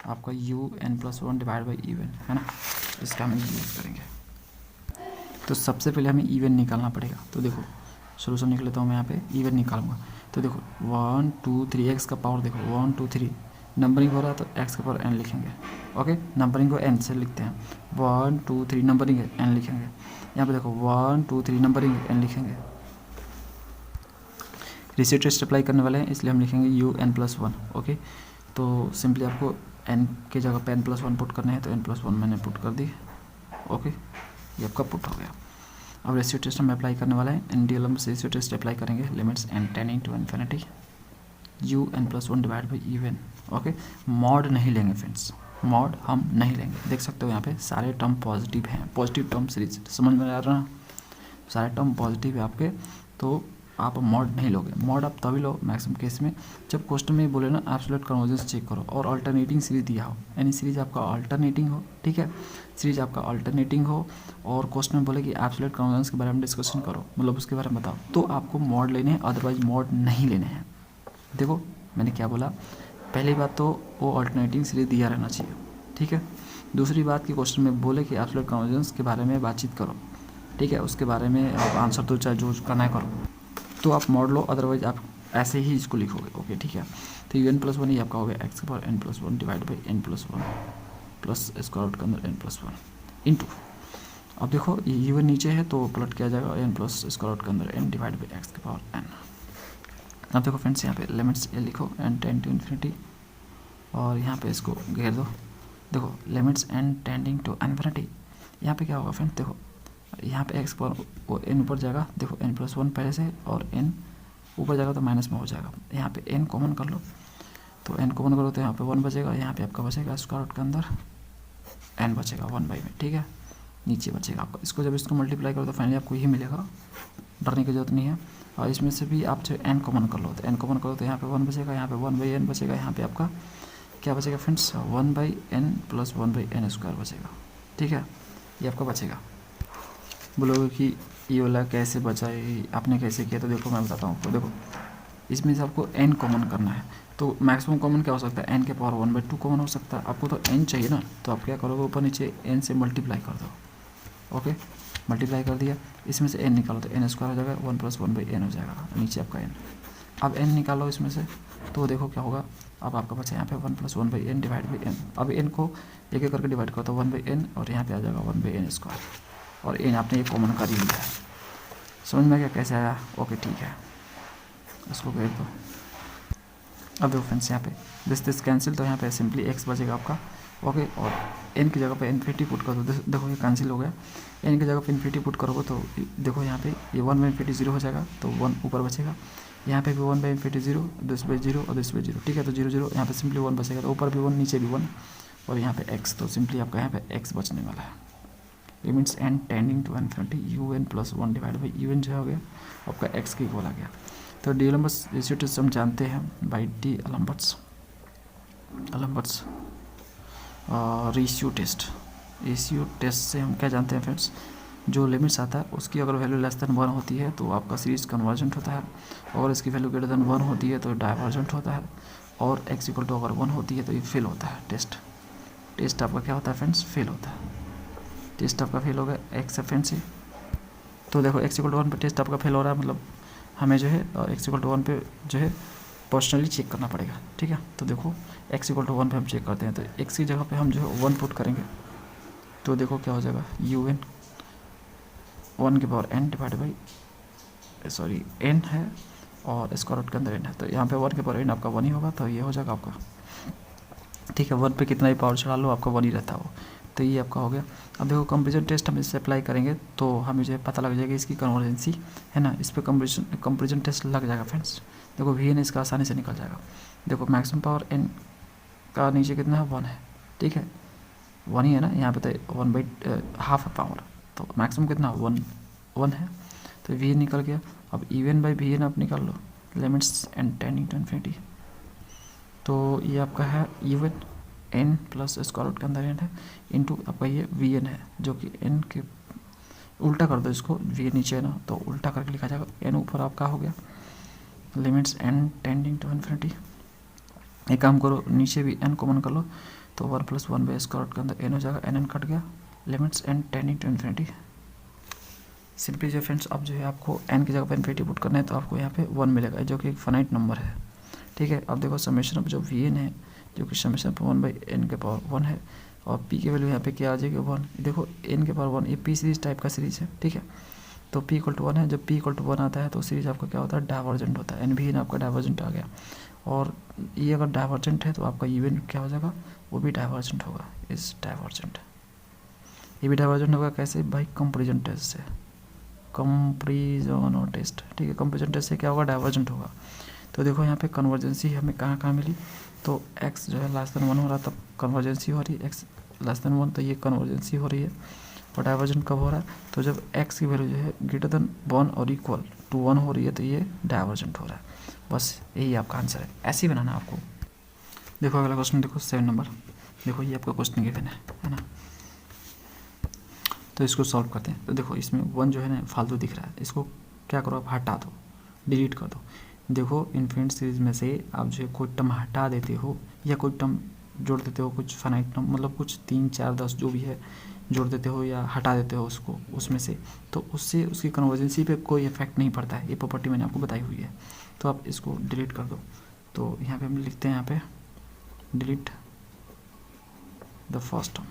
आपका UN+1 डिवाइड बाई इवन है ना, इसका हम यूज़ करेंगे। तो सबसे पहले हमें इवन निकालना पड़ेगा, तो देखो सोल्यूशन निकले तो मैं यहाँ पे इवन निकालूंगा। तो देखो 1 2 3 x का पावर देखो 1 2 3 नंबरिंग हो रहा है तो x के पावर n लिखेंगे, ओके, नंबरिंग को n से लिखते हैं, 1 2 3 नंबरिंग है n लिखेंगे, यहाँ पे देखो 1 2 3 नंबरिंग है n लिखेंगे। रेशियो टेस्ट अप्लाई करने वाले हैं इसलिए हम लिखेंगे UN+1, ओके। तो सिंपली आपको n के जगह पे n+1 पुट करने हैं तो n+1 मैंने पुट कर दी, ओके, ये आपका पुट हो गया। अब रेशियो टेस्ट हम अप्लाई करने वाला है, NDL हम रेशियो टेस्ट अप्लाई करेंगे, limits n tending to infinity UN+1 divide by even, okay. Mod नहीं लेंगे फ्रेंड्स, मॉड हम नहीं लेंगे, देख सकते हो यहाँ पे सारे टर्म पॉजिटिव हैं, पॉजिटिव टर्म सीरीज, समझ में आ रहा है ना, सारे टर्म पॉजिटिव है आपके, तो आप मॉड नहीं लोगे। मॉड आप तभी लो मैक्सिमम केस में जब क्वेश्चन में बोले ना एब्सोल्यूट कन्वर्जेंस चेक करो और अल्टरनेटिंग सीरीज दिया हो, यानी सीरीज आपका अल्टरनेटिंग हो, ठीक है, सीरीज आपका अल्टरनेटिंग हो और क्वेश्चन में बोले कि एब्सोल्यूट कन्वर्जेंस के बारे में डिस्कशन करो, मतलब उसके बारे में बताओ, तो आपको मॉड लेने हैं, अदरवाइज मॉड नहीं लेने हैं। देखो मैंने क्या बोला, पहली बात तो वो अल्टरनेटिंग सीरीज दिया रहना चाहिए, ठीक है। दूसरी बात कि क्वेश्चन में बोले कि एब्सोल्यूट कन्वर्जेंस के बारे में बातचीत करो, ठीक है, उसके बारे में आप आंसर तो चाहे जो करना है करो, तो आप मॉड लो, अदरवाइज आप ऐसे ही इसको लिखोगे, ओके, ठीक है। तो UN+1 ही आपका हो गया x के power n+1 divide by n+1 plus square root के अंदर n+1 इंटू, अब देखो ये UN नीचे है तो पलट किया जाएगा n प्लस स्क्वायर रूट के अंदर n डिवाइड बाई x के पावर n। अब देखो फ्रेंड्स यहाँ पे लिमिट्स ये लिखो n टेंड टू इन्फिनिटी और यहाँ पे इसको घेर दो, देखो limits n tending to infinity, यहाँ पे क्या होगा फ्रेंड्स, देखो यहाँ पे x पर n ऊपर जाएगा, देखो n+1 पहले से और n ऊपर जाएगा तो माइनस में हो जाएगा, यहाँ पे n कॉमन कर लो, तो n कॉमन करो तो यहाँ पे 1 बचेगा, यहाँ पे आपका बचेगा स्क्वायर रूट के अंदर n बचेगा 1 बाई में, ठीक है, नीचे बचेगा आपका, इसको जब इसको मल्टीप्लाई करो तो फाइनली आपको यही मिलेगा, डरने की जरूरत नहीं है। और इसमें से भी आप जो n कॉमन कर लो तो n कॉमन करो तो यहाँ पे 1 बचेगा, यहाँ पे 1/n बचेगा, यहाँ पे आपका क्या बचेगा friends 1/n plus 1/n square बचेगा, ठीक है, ये आपका बचेगा। बोलोगे कि ये वाला कैसे बचा है, आपने कैसे किया, तो देखो मैं बताता हूँ आपको, देखो इसमें से आपको n कॉमन करना है, तो मैक्सिमम कॉमन क्या हो सकता है, n के पावर 1/2 कॉमन हो सकता है, आपको तो n चाहिए ना, तो आप क्या करोगे ऊपर नीचे n से मल्टीप्लाई कर दो, ओके, मल्टीप्लाई कर दिया, इसमें से n निकालो तो n स्क्वायर हो जाएगा, 1 प्लस 1/n हो जाएगा, नीचे आपका n, अब n निकालो इसमें से, तो देखो क्या होगा, अब आपका बचा यहाँ पे 1 plus 1/n divide by n, अब n को एक एक करके डिवाइड करो तो 1/n और यहाँ पे आ जाएगा 1/n स्क्वायर, और n आपने ये कॉमन कर ही लिया है, समझ में क्या कैसे आया, ओके ठीक है, इसको घेर दो। अब देखो फ्रेंड्स यहाँ पे दिस कैंसिल, तो यहाँ पे सिंपली x बचेगा आपका, ओके, और n की जगह पे इन्फिनिटी पुट कर दो, देखो ये कैंसिल हो गया, n की जगह पे इन्फिनिटी पुट करोगे तो देखो यहाँ पे ये 1/इन्फिनिटी 0 हो जाएगा, तो 1 ऊपर बचेगा, यहाँ पे भी 1/इन्फिनिटी 0, दिस बाई 0 और दिस बाई 0, ठीक है, तो 0 0 यहाँ पे सिंपली 1 बचेगा, तो ऊपर भी 1 नीचे भी 1 और यहाँ पे x, तो सिंपली आपका यहाँ पे x बचने वाला है, limits n tending to infinity u n plus one divide by u n जो हो गया आपका एक्स के इक्वल आ गया। तो डी एलम्बर्ट्स रेशियो टेस्ट हम जानते हैं by D'Alembert's ratio test से हम क्या जानते हैं फ्रेंड्स, जो लिमिट्स आता है उसकी अगर वैल्यू लेस देन 1 होती है तो आपका सीरीज कन्वर्जेंट होता है, और इसकी वैल्यू ग्रेटर देन 1 होती है तो डाइवर्जेंट होता है, और एक्स इक्वल टू अगर 1 होती है तो ये फेल होता है। टेस्ट आपका क्या होता है फ्रेंड्स, फेल होता है। टेस्ट आपका फेल हो गया एक्सेप्टेंसी। तो देखो एक्स इक्वल टू 1 पे टेस्ट आपका फेल हो रहा है, मतलब हमें जो है एक्स इक्वल टू 1 पे जो है पर्सनली चेक करना पड़ेगा, ठीक है। तो देखो एक्स इक्वल टू 1 पे हम चेक करते हैं, तो एक्स की जगह पे हम जो है 1 पुट करेंगे, तो देखो क्या हो जाएगा, यू एन 1 के power n divide by n है और स्क्वायर रूट के अंदर एन है, तो यहाँ पे 1 के पावर एन आपका 1 ही होगा, तो ये हो जाएगा आपका, ठीक है। 1 पे कितना ही पावर चढ़ा लो आपका 1 ही रहता हो, तो ये आपका हो गया। अब देखो कंपेरिजन टेस्ट हम इससे अप्लाई करेंगे तो हमें जो है पता लग जाएगा इसकी कन्वर्जेंसी है ना, इस पर कंपेरिजन टेस्ट लग जाएगा फ्रेंड्स। देखो वी एन इसका आसानी से निकल जाएगा। देखो मैक्सिमम पावर एन का नीचे कितना है, 1 है, ठीक है, 1 ही है ना, यहाँ पे तो 1/2 है पावर, तो मैक्सिमम कितना 1 है, तो वी एन निकल गया। अब इवन बाई वी एन आप निकाल लो, limits n tending to infinity, तो ये आपका है even n plus square root के अंदर एन है इंटू आपका ये वी एन है, जो कि एन के उल्टा कर दो इसको, वी एन नीचे है ना तो उल्टा करके लिखा जाएगा, एन ऊपर आपका हो गया, limits n tending to infinity. एक काम करो नीचे भी एन कॉमन कर लो, तो 1 + 1 बाई स्क्वायर रूट के अंदर एन हो जाएगा, एन कट गया, limits n tending to infinity. Simply जो फ्रेंड्स अब जो है आपको एन की जगह पर इन्फिनिटी पुट करना है, तो आपको यहाँ पे 1 मिलेगा, जो कि एक फाइनाइट नंबर है, ठीक है। अब देखो समेशन ऑफ जो वी एन है, जो कि समेशन ऑफ 1/n के पावर 1 है, और p की वैल्यू यहाँ पे क्या आ जाएगी 1। देखो n के पावर 1, ये p सीरीज टाइप का सीरीज है, ठीक है। तो p = 1 है, जब p = 1 आता है तो सीरीज आपका क्या होता है, डाइवर्जेंट होता है, n आपका डाइवर्जेंट आ गया, और ये अगर डाइवर्जेंट है तो आपका इवन क्या हो जाएगा, वो भी डाइवर्जेंट होगा, इस डाइवर्जेंट, ये भी डाइवर्जेंट होगा कैसे भाई, कंपेरिजन टेस्ट से, कंपेरिजन टेस्ट, ठीक है। कंपेरिजन टेस्ट से क्या होगा, डाइवर्जेंट होगा। तो देखो यहाँ पे कन्वर्जेंसी हमें कहाँ मिली, तो x जो है लेस देन 1 हो रहा है तब कन्वर्जेंसी हो रही है, x लेस देन 1 तो ये कन्वर्जेंसी हो रही है, और डाइवर्जेंट कब हो रहा है, तो जब x की वैल्यू जो है ग्रेटर देन 1 और इक्वल टू 1 हो रही है तो ये डाइवर्जेंट हो रहा है। बस यही आपका आंसर है, ऐसे ही बनाना आपको। देखो अगला क्वेश्चन देखो 7 नंबर, देखो ये आपका क्वेश्चन गिवन है ना, तो इसको सॉल्व करते हैं। तो देखो इसमें 1 जो है ना फालतू दिख रहा है, इसको क्या करो आप हटा दो, डिलीट कर दो। देखो इन्फिनिट सीरीज में से आप जो है कोई टर्म हटा देते हो या कोई टर्म जोड़ देते हो, कुछ फाइनाइट टर्म मतलब कुछ 3, 4, 10 जो भी है जोड़ देते हो या हटा देते हो उसको उसमें से, तो उससे उसकी कन्वर्जेंसी पे कोई इफेक्ट नहीं पड़ता है, ये प्रॉपर्टी मैंने आपको बताई हुई है। तो आप इसको डिलीट कर दो, तो यहाँ पे हम लिखते हैं, यहाँ पे डिलीट द फर्स्ट टर्म,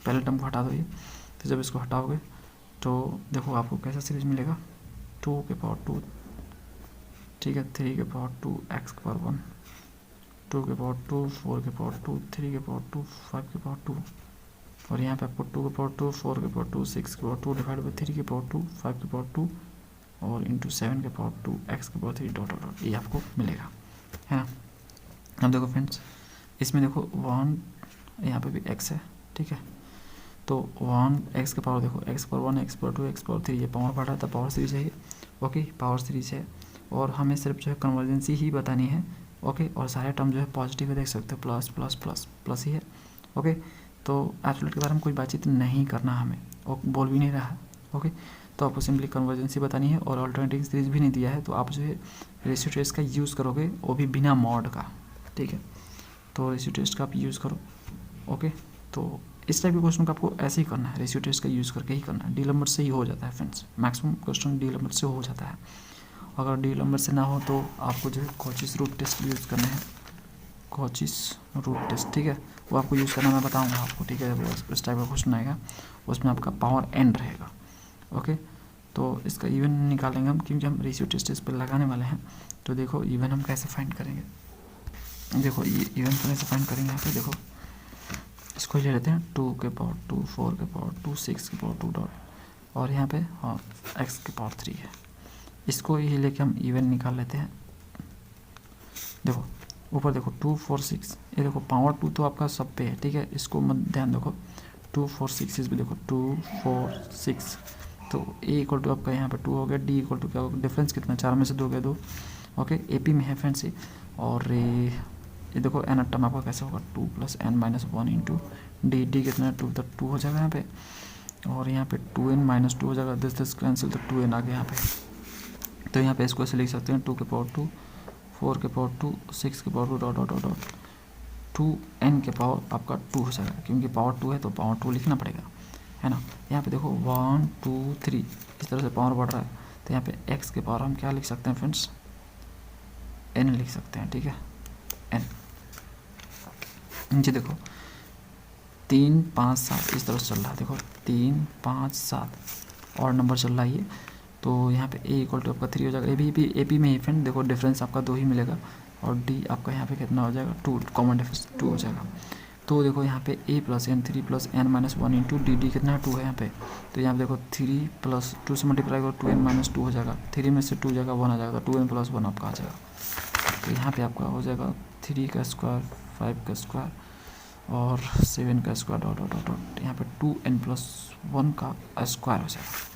पहले टर्म को हटा दो ये। तो जब इसको हटाओगे तो देखो आपको कैसा सीरीज मिलेगा, 2 के पावर 2, ठीक है, 3 के पावर 2, x के पावर 1, 2 के पावर 2, 4 के पावर 2, 3 के पावर 2, 5 के पावर 2, और यहाँ पे आपको 2 के पावर 2, 4 के पावर 2, 6 के पावर 2 डिवाइड बाई 3 के पावर 2, 5 के पावर 2 और इंटू 7 के पावर 2, x के पावर 3 डॉट ये आपको मिलेगा, है ना। अब देखो फ्रेंड्स इसमें देखो 1 यहाँ पे भी x है, ठीक है, तो 1 x के पावर देखो x power 1, x power 2, x power 3, ये पावर बढ़ रहा था, पावर सीरीज है ये, ओके, पावर सीरीज है, और हमें सिर्फ जो है कन्वर्जेंसी ही बतानी है, ओके, और सारे टर्म जो है पॉजिटिव है, देख सकते हो, प्लस प्लस प्लस प्लस ही है, ओके। तो एब्सोल्यूट के बारे में कोई बातचीत नहीं करना हमें, और बोल भी नहीं रहा है, ओके। तो आपको सिंपली कन्वर्जेंसी बतानी है, और अल्टरनेटिव सीरीज भी नहीं दिया है, तो आप जो है रेशियो टेस्ट का यूज़ करोगे, वो भी बिना मॉड का, ठीक है। तो रेशियो टेस्ट का आप यूज़ करो, ओके। तो इस टाइप के क्वेश्चन का आपको ऐसे ही करना है, रेशियो टेस्ट का यूज़ करके ही करना है, डी नंबर से ही हो जाता है friends, maximum question D number से हो जाता है। अगर डी नंबर से ना हो तो आपको जो है कॉचिस रूट टेस्ट यूज़ करना है, कॉचिस रूट टेस्ट, ठीक है, वो आपको यूज़ करना मैं बताऊंगा आपको, ठीक है। जब इस टाइप का क्वेश्चन आएगा उसमें आपका पावर एन रहेगा, ओके। तो इसका इवन निकालेंगे हम, क्योंकि हम रेशियो टेस्ट इस पर लगाने वाले हैं। तो देखो इवन हम कैसे फाइंड करेंगे, देखो ये इवन कैसे फाइंड करेंगे, यहाँ पे देखो इसको ले लेते हैं, 2 के पावर 2, 4 के पावर 2, 6 के पावर 2 डॉट, और यहाँ पे हाँ x के पावर 3 है, इसको ही लेके हम इवन निकाल लेते हैं। देखो ऊपर देखो 2 4 6, ये देखो पावर 2 तो आपका सब पे है, ठीक है, इसको मत ध्यान देखो। 2 4 6 इस भी देखो 2 4 6, तो ए इक्वल टू आपका यहाँ पे 2 हो गया, डी इक्वल टू क्या होगा, डिफरेंस कितना, 4 में से 2 गया 2, ओके। एपी में है फ्रेंड्स ये। और ये देखो एन टर्म आपका कैसे होगा, 2 + n-1 इंटू डी, डी कितना है 2, तो 2 हो जाएगा यहाँ पे, और यहाँ पे 2n - 2 हो जाएगा, दिस कैंसिल, तो 2n आ गया यहाँ पे। तो यहाँ पे इसको ऐसे लिख सकते हैं 2 के पावर 2, 4 के पावर 2, 6 के power 2 dot dot dot dot 2n के पावर आपका 2 हो जाएगा, क्योंकि पावर 2 है तो पावर 2 लिखना पड़ेगा, है ना। यहाँ पे देखो 1 2 3 इस तरह से पावर बढ़ रहा है, तो यहाँ पे x के पावर हम क्या लिख सकते हैं फ्रेंड्स, n लिख सकते हैं, ठीक है, n। नीचे देखो 3 5 7 इस तरह से चल रहा है, देखो 3 5 7 और नंबर चल रहा है ये, तो यहाँ पे a इक्वल टू आपका 3 हो जाएगा। ए पी में ही फ्रेंड देखो डिफरेंस आपका 2 ही मिलेगा, और d आपका यहाँ पे कितना हो जाएगा 2, कॉमन डिफरेंस 2 हो जाएगा। तो देखो यहाँ पे a + n 3 + n-1 into D कितना है 2 है यहाँ पे, तो यहाँ पे देखो 3 + 2 से मल्टीप्लाई करो 2n - 2 हो जाएगा, 3 में से 2 जाएगा 1 आ जाएगा, 2n + 1 आपका आ जाएगा। तो यहाँ पे आपका हो जाएगा 3 का स्क्वायर 5 का स्क्वायर और 7 का स्क्वायर डॉट डॉट डॉट, यहाँ पे 2n + 1 का स्क्वायर हो जाएगा।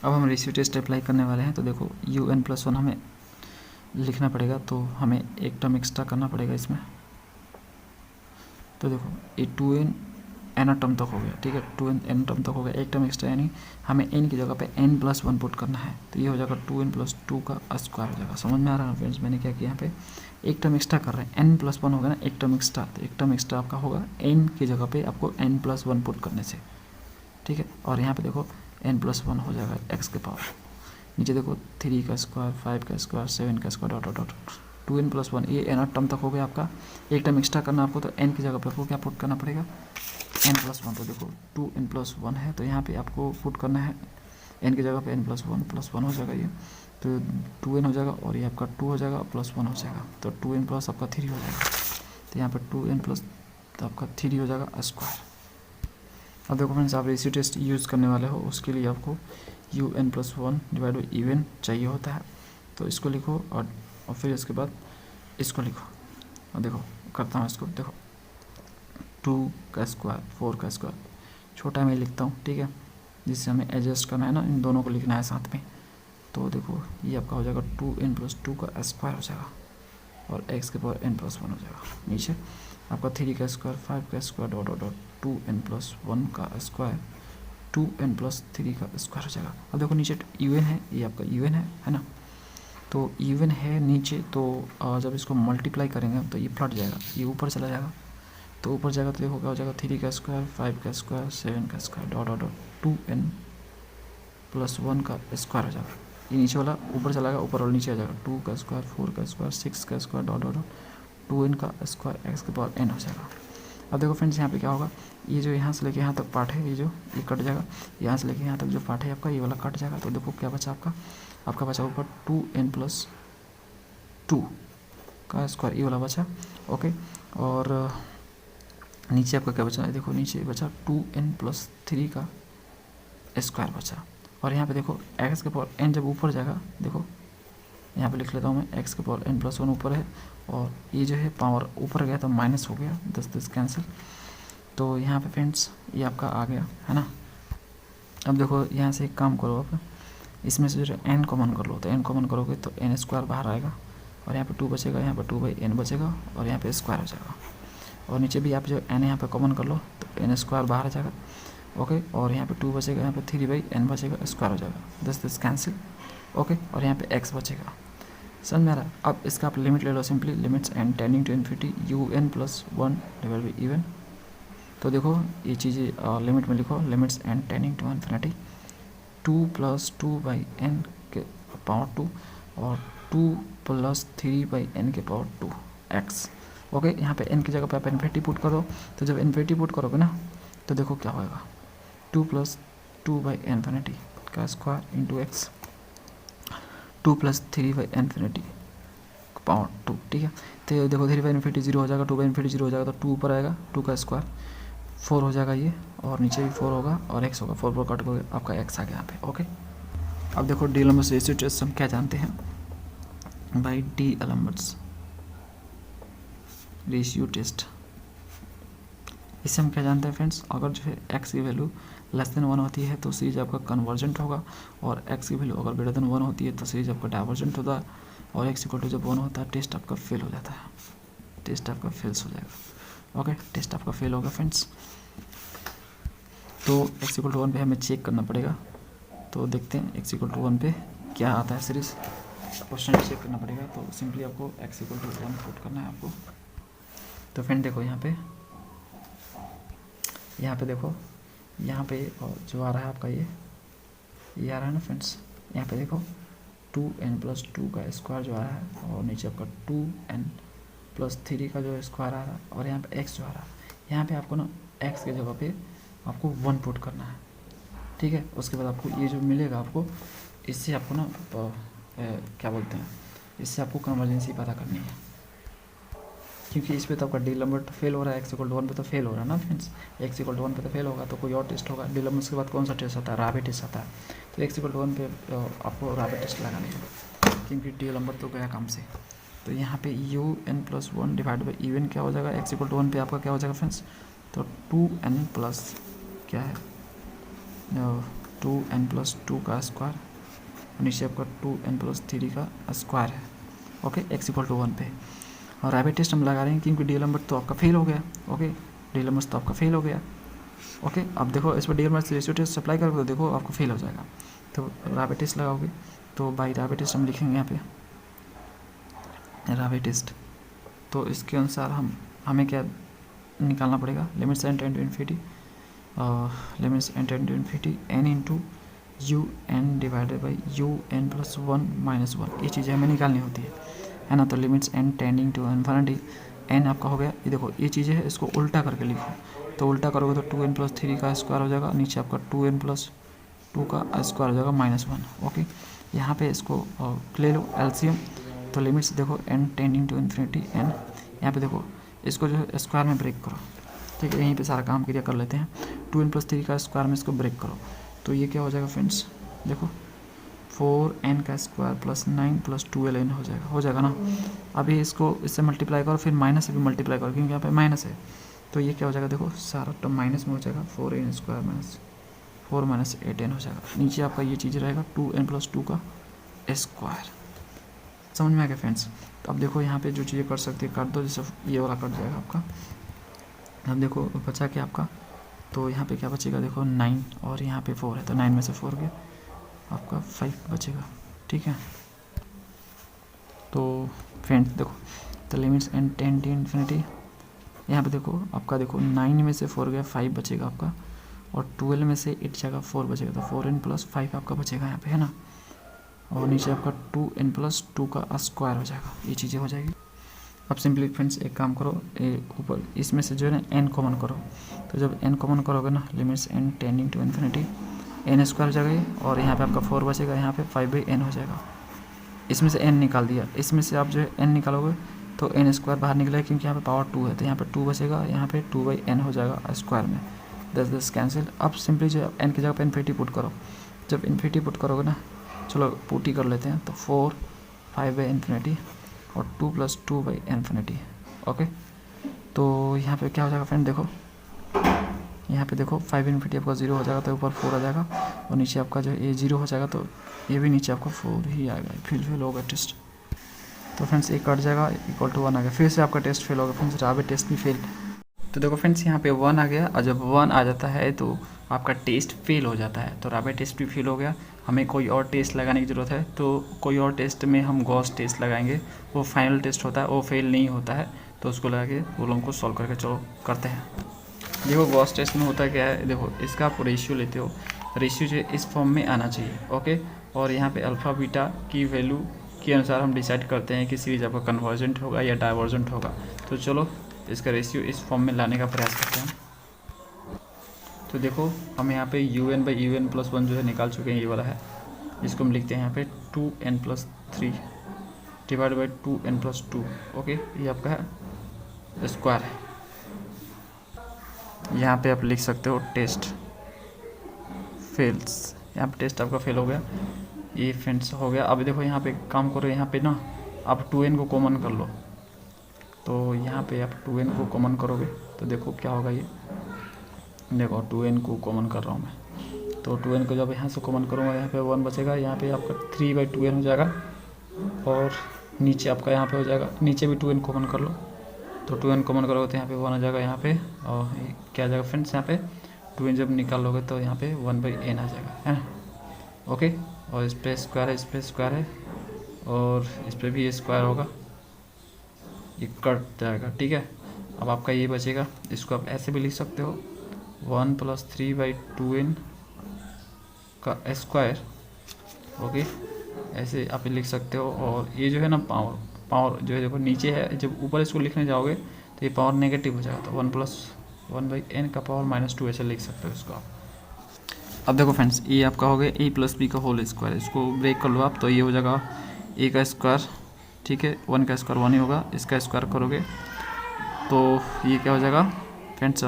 अब हम रेशियो टेस्ट अप्लाई करने वाले हैं, तो देखो un + 1 हमें लिखना पड़ेगा, तो हमें एक टर्म एक्स्ट्रा करना पड़ेगा इसमें। तो देखो ये 2n n टर्म तक हो गया, ठीक है, 2n n टर्म तक हो गया, एक टर्म एक्स्ट्रा, यानी हमें n की जगह पे n + 1 पुट करना है, तो ये हो जाएगा 2n + 2 का स्क्वायर हो जाएगा। समझ में आ रहा है फ्रेंड्स, मैंने क्या किया यहाँ पे एक टर्म एक्स्ट्रा कर रहे हैं, n + 1 होगा ना, एक टर्म एक्स्ट्रा, तो एक टर्म एक्स्ट्रा आपका होगा n की जगह पे आपको n + 1 पुट करने से, ठीक है। और यहाँ पे देखो n + 1 हो जाएगा x के पावर, नीचे देखो 3 का स्क्वायर 5 का स्क्वायर 7 का square dot dot dot 2n + 1, ये n टर्म तक हो गया आपका। एक टर्म एक्स्ट्रा करना आपको, तो n की जगह पे आपको क्या पुट करना पड़ेगा, n + 1, तो देखो 2n + 1 है, तो यहाँ पे आपको पुट करना है n की जगह पे n + 1 हो जाएगा ये, तो 2n हो जाएगा, और ये आपका 2 हो जाएगा + 1 हो जाएगा, तो 2n + आपका 3 हो जाएगा, तो यहाँ पे 2n + तो आपका 3 हो जाएगा स्क्वायर। अब देखो फ्रेंड्स, आप रेशियो टेस्ट यूज़ करने वाले हो, उसके लिए आपको un + 1 डिवाइड बाई इवन चाहिए होता है, तो इसको लिखो और फिर इसके बाद इसको लिखो, और देखो करता हूँ इसको, देखो 2 का स्क्वायर 4 का स्क्वायर छोटा मैं लिखता हूँ, ठीक है, जिससे हमें एडजस्ट करना है ना, इन दोनों को लिखना है साथ में। तो देखो ये आपका हो जाएगा 2n + 2 का स्क्वायर हो जाएगा, और x के पावर n + 1 हो जाएगा। नीचे आपका 3 का स्क्वायर 5 का square dot dot dot 2n + 1 का स्क्वायर 2n + 3 का स्क्वायर हो जाएगा। अब देखो नीचे इवन है, ये आपका इवन है ना, तो इवन है नीचे, तो जब इसको मल्टीप्लाई करेंगे तो ये फट जाएगा, ये ऊपर चला जाएगा, तो ऊपर जाएगा तो देखो क्या हो जाएगा 3 का स्क्वायर 5 का स्क्वायर 7 का square dot dot dot 2n + 1 का स्क्वायर हो जाएगा। ये नीचे वाला ऊपर चला जाएगा, ऊपर वाला नीचे आ जाएगा, 2 का स्क्वायर 4 का स्क्वायर 6 का square dot dot dot 2n का स्क्वायर x के पावर n हो जाएगा। अब देखो फ्रेंड्स, यहाँ पे क्या होगा, ये जो यहाँ से लेके यहाँ तक पार्ट है, ये कट जाएगा, यहाँ से लेके यहाँ तक जो पार्ट है आपका ये वाला कट जाएगा, तो देखो क्या बचा आपका बचा ऊपर 2n + 2 का स्क्वायर, ये वाला बचा, ओके। और नीचे आपका क्या बचा है, देखो नीचे बचा 2n + 3 का स्क्वायर बचा, और यहाँ पे देखो x के पावर n जब ऊपर जाएगा, देखो यहाँ पे लिख लेता हूँ मैं, x के पावर n + 1 ऊपर है, और ये जो है पावर ऊपर गया तो माइनस हो गया, 10 कैंसिल, तो यहाँ पे फ्रेंड्स ये आपका आ गया, है ना। अब देखो यहाँ से एक काम करो, आप इसमें से जो n कॉमन कर लो, तो n कॉमन करोगे तो n² बाहर आएगा, और यहाँ पे 2 बचेगा, यहाँ पे 2/n बचेगा, और यहाँ पे स्क्वायर हो जाएगा, और नीचे भी आप जो n यहाँ पे कॉमन कर लो तो n² बाहर आ जाएगा, ओके, और यहाँ पे 2 बचेगा, यहाँ पे 3/n बचेगा, स्क्वायर हो जाएगा, 10 कैंसिल, ओके, और यहाँ पे x बचेगा। समझ में आ रहा है। अब इसका आप लिमिट ले लो, simply limits n tending to infinity un + 1 divide by even, तो देखो ये चीज़ें लिमिट में लिखो, limits n tending to infinity 2 + 2/n के पावर 2 और 2 + 3/n के पावर 2 x, ओके। यहाँ पे n की जगह पे आप इन्फिनिटी पुट करो, तो जब इन्फिनिटी पुट करोगे ना, तो देखो क्या होगा, 2 + 2/n का square into x 2 + 3/n power 2, ठीक है। तो देखो 3/n 0 हो जाएगा, 2/n 0 हो जाएगा, तो 2 ऊपर आएगा, 2 का स्क्वायर 4 हो जाएगा ये, और नीचे भी 4 होगा और x होगा, 4 कट करोगे आपका x आ गया यहाँ पे, ओके। अब देखो डी एलम्बर्ट्स रेशियो टेस्ट हम क्या जानते हैं, by D'Alembert's ratio test. इससे हम क्या जानते हैं फ्रेंड्स, अगर जो है x की वैल्यू लेस देन 1 होती है तो सीरीज आपका कन्वर्जेंट होगा, और x की वैल्यू अगर ग्रेटर देन 1 होती है तो सीरीज आपका डाइवर्जेंट होता है, और x इक्वल टू जब 1 होता है टेस्ट आपका फेल हो जाता है, टेस्ट आपका फेल्स हो जाएगा। ओके, टेस्ट आपका फेल होगा फ्रेंड्स। तो x इक्वल टू 1 पे हमें चेक करना पड़ेगा, तो देखते हैं x इक्वल टू 1 पे क्या आता है सीरीज, क्वेश्चन चेक करना पड़ेगा। तो सिंपली आपको x इक्वल टू 1 पुट करना है आपको। तो फ्रेंड देखो यहाँ पे देखो, यहाँ पे जो आ रहा है आपका ये आ रहा है ना फ्रेंड्स, यहाँ पे देखो 2n+2 का स्क्वायर जो आ रहा है, और नीचे आपका 2n+3 का जो स्क्वायर आ रहा है, और यहाँ पे x जो आ रहा है। यहाँ पे आपको ना x की जगह पे आपको 1 पुट करना है, ठीक है। उसके बाद आपको ये जो मिलेगा आपको, इससे आपको ना क्या बोलते हैं, इससे आपको कन्वर्जेंसी पता करनी है, क्योंकि इस पे तो आपका डी लंबर तो फेल हो रहा है, x इक्वल टू 1 पे तो फेल हो रहा है ना फ्रेंड्स, x इक्वल टू 1 पे तो फेल होगा, तो कोई और टेस्ट होगा। डी लंबर के बाद कौन सा टेस्ट आता है, राबे टेस्ट आता है। तो x इक्वल टू 1 पे आपको राबे टेस्ट लगानी है, क्योंकि डी लंबर तो गया काम से। तो यहाँ पे un+1 डिवाइड बाई un क्या हो जाएगा, x इक्वल टू 1 पे आपका क्या हो जाएगा फ्रेंड्स, तो 2n प्लस क्या है 2n+2 का स्क्वायर, नीचे आपका 2n+3 का स्क्वायर है। ओके, x इक्वल टू 1 पे, और रैबिट टेस्ट हम लगा रहे हैं क्योंकि डी नंबर तो आपका फेल हो गया। ओके, डी नंबर तो आपका फेल हो गया। ओके, अब देखो इस पर the number ratio test apply करोगे तो देखो आपको फेल हो जाएगा। तो रैबिट टेस्ट लगाओगे तो बाई रैबिट टेस्ट हम लिखेंगे यहाँ पे रैबिट टेस्ट। तो इसके अनुसार हमें क्या निकालना पड़ेगा, limits n tend to infinity, limits n tend to infinity n into u n divided by un+1 - 1, ये चीज़ें हमें निकालनी होती है ना। तो limits n tending to infinity, n आपका हो गया, ये देखो ये चीज़ें है, इसको उल्टा करके लिखो। तो उल्टा करोगे तो 2n+3 का स्क्वायर हो जाएगा, नीचे आपका 2n+2 का स्क्वायर हो जाएगा -1। ओके, यहाँ पे इसको ले लो एलसीएम। तो लिमिट्स देखो n tending to infinity n, यहाँ पे देखो इसको जो है स्क्वायर में ब्रेक करो, ठीक है। यहीं पे सारा काम क्रिया कर लेते हैं। 2n+3 का स्क्वायर में इसको ब्रेक करो, तो ये क्या हो जाएगा फ्रेंड्स, देखो 4n का स्क्वायर प्लस 9 प्लस 12n हो जाएगा ना। अभी इसको इससे मल्टीप्लाई करो, फिर माइनस से भी मल्टीप्लाई करो, क्योंकि यहाँ पे माइनस है। तो ये क्या हो जाएगा, देखो सारा टर्म माइनस में हो जाएगा, 4n square minus 4 minus 8n हो जाएगा। नीचे आपका ये चीज़ रहेगा 2n+2 का स्क्वायर। समझ में आ गया फ्रेंड्स। तो अब देखो यहाँ पे जो चीज़ें कर सकते हैं कर दो, जैसे ये वाला कट जाएगा आपका। अब देखो बचा क्या आपका, तो यहाँ पे क्या बचेगा, देखो 9 और यहाँ पे 4 है, तो 9 में से 4 गया, आपका 5 बचेगा, ठीक है। तो फ्रेंड्स देखो, तो limits n tend to infinity, यहाँ पे देखो आपका देखो 9 में से 4 गया, 5 बचेगा आपका, और 12 में से 8 जाएगा 4 बचेगा, तो 4n+5 आपका बचेगा यहाँ पे, है ना। और नीचे आपका 2n+2 का स्क्वायर हो जाएगा, ये चीज़ें हो जाएगी। अब सिंपली फ्रेंड्स एक काम करो, ऊपर इसमें से जो है ना n कॉमन करो। तो जब n कॉमन करोगे ना, limits n tending to infinity, n square हो जाएगा, और यहाँ पे आपका 4 बचेगा, यहाँ पे 5/n हो जाएगा। इसमें से n निकाल दिया, इसमें से आप जो है n निकालोगे तो n स्क्वायर बाहर निकलेगा, क्योंकि यहाँ पे पावर 2 है, तो यहाँ पे 2 बचेगा, यहाँ पे 2/n हो जाएगा स्क्वायर में, 10 कैंसिल। अब सिंपली जो है n की जगह पे इन्फिनिटी पुट करो। जब इन्फिनिटी पुट करोगे ना, चलो पुट ही कर लेते हैं, तो 4 5/∞ और 2 + 2/∞। ओके, तो यहाँ पे क्या हो जाएगा फ्रेंड, देखो यहाँ पे देखो 5/∞ आपका 0 हो जाएगा, तो ऊपर 4 आ जाएगा, और नीचे आपका जो ये 0 हो जाएगा, तो ये भी नीचे आपका 4 ही आएगा, फेल होगा टेस्ट। तो फ्रेंड्स एक कट जाएगा, इक्वल टू 1 आ गया, फिर से आपका टेस्ट फेल होगा फ्रेंड्स, राबे टेस्ट भी फेल। तो देखो फ्रेंड्स यहाँ पे 1 आ गया, और जब 1 आ जाता है तो आपका टेस्ट फेल हो जाता है, तो राबे टेस्ट भी फेल हो गया। हमें कोई और टेस्ट लगाने की ज़रूरत है, तो कोई और टेस्ट में हम गॉस टेस्ट लगाएंगे, वो फाइनल टेस्ट होता है, वो फेल नहीं होता है, तो उसको लगा के प्रॉब्लम को सॉल्व करके चलो करते हैं। देखो गॉस टेस्ट में होता क्या है, देखो इसका आप रेशियो लेते हो, रेशियो जो इस फॉर्म में आना चाहिए। ओके, और यहाँ पे अल्फ़ा बीटा की वैल्यू के अनुसार हम डिसाइड करते हैं कि सीरीज आपका कन्वर्जेंट होगा या डाइवर्जेंट होगा। तो चलो इसका रेशियो इस फॉर्म में लाने का प्रयास करते हैं। तो देखो हम यहाँ पे un/un+1 जो है निकाल चुके हैं, ये वाला है, जिसको हम लिखते हैं यहाँ पे 2n+3 divide by 2n+2। Okay, ये आपका है स्क्वायर है। यहाँ पे आप लिख सकते हो टेस्ट फेल्स, यहाँ पे टेस्ट आपका फेल हो गया, ये फ्रेंड्स हो गया। अब देखो यहाँ पे काम करो, यहाँ पे ना आप 2n को कॉमन कर लो, तो यहाँ पे आप 2n को कॉमन करोगे तो देखो क्या होगा, ये देखो 2n को कॉमन कर रहा हूँ मैं, तो 2n को जब यहाँ से कॉमन करूँगा यहाँ पे 1 बचेगा, यहाँ पे आपका 3/2n हो जाएगा, और नीचे आपका यहाँ पे हो जाएगा, नीचे भी 2n कॉमन कर लो, तो 2n कॉमन करोगे तो यहाँ पे 1 हो जाएगा यहाँ पे, और क्या आ जाएगा फ्रेंड्स, यहाँ पे 2n जब निकालोगे तो यहाँ पे 1/n आ जाएगा, है ना। ओके, और इस पर स्क्वायर है, और इस पर भी स्क्वायर होगा, ये कट जाएगा, ठीक है। अब आपका ये बचेगा, इसको आप ऐसे भी लिख सकते हो 1 + 3/2n का स्क्वायर, ओके, ऐसे आप लिख सकते हो। और ये जो है ना पावर जो है देखो नीचे है, जब ऊपर इसको लिखने जाओगे तो ये पावर नेगेटिव हो जाएगा, तो 1 + 1/n का पावर -2 ऐसे लिख सकते हो इसको आप। अब देखो फ्रेंड्स, ये आपका हो गया a + b का होल स्क्वायर, इसको ब्रेक कर लो आप, तो ये हो जाएगा a का स्क्वायर, ठीक है, 1 का स्क्वायर 1 ही होगा, इसका स्क्वायर करोगे तो ये क्या हो जाएगा फ्रेंड्स,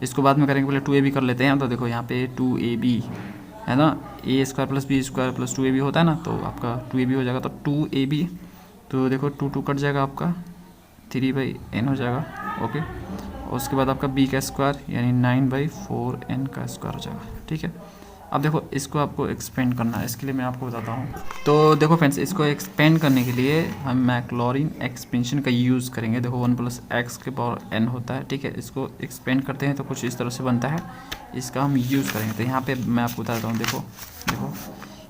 इसको बाद में करेंगे, पहले 2ab कर लेते हैं। तो देखो यहाँ पे 2ab है ना, a² + b² + 2ab होता है ना, तो आपका 2ab हो जाएगा, तो 2ab, तो देखो 2 कट जाएगा आपका, 3/n हो जाएगा, ओके, और उसके बाद आपका b का स्क्वायर यानी 9/4n का स्क्वायर हो जाएगा, ठीक है। अब देखो इसको आपको एक्सपेंड करना है, इसके लिए मैं आपको बताता हूँ। तो देखो फ्रेंड्स, इसको एक्सपेंड करने के लिए हम मैक्लॉरिन एक्सपेंशन का यूज़ करेंगे। देखो 1 + x⁴n होता है, ठीक है, इसको एक्सपेंड करते हैं तो कुछ इस तरह से बनता है, इसका हम यूज़ करेंगे। तो यहाँ पे मैं आपको बताता हूँ, देखो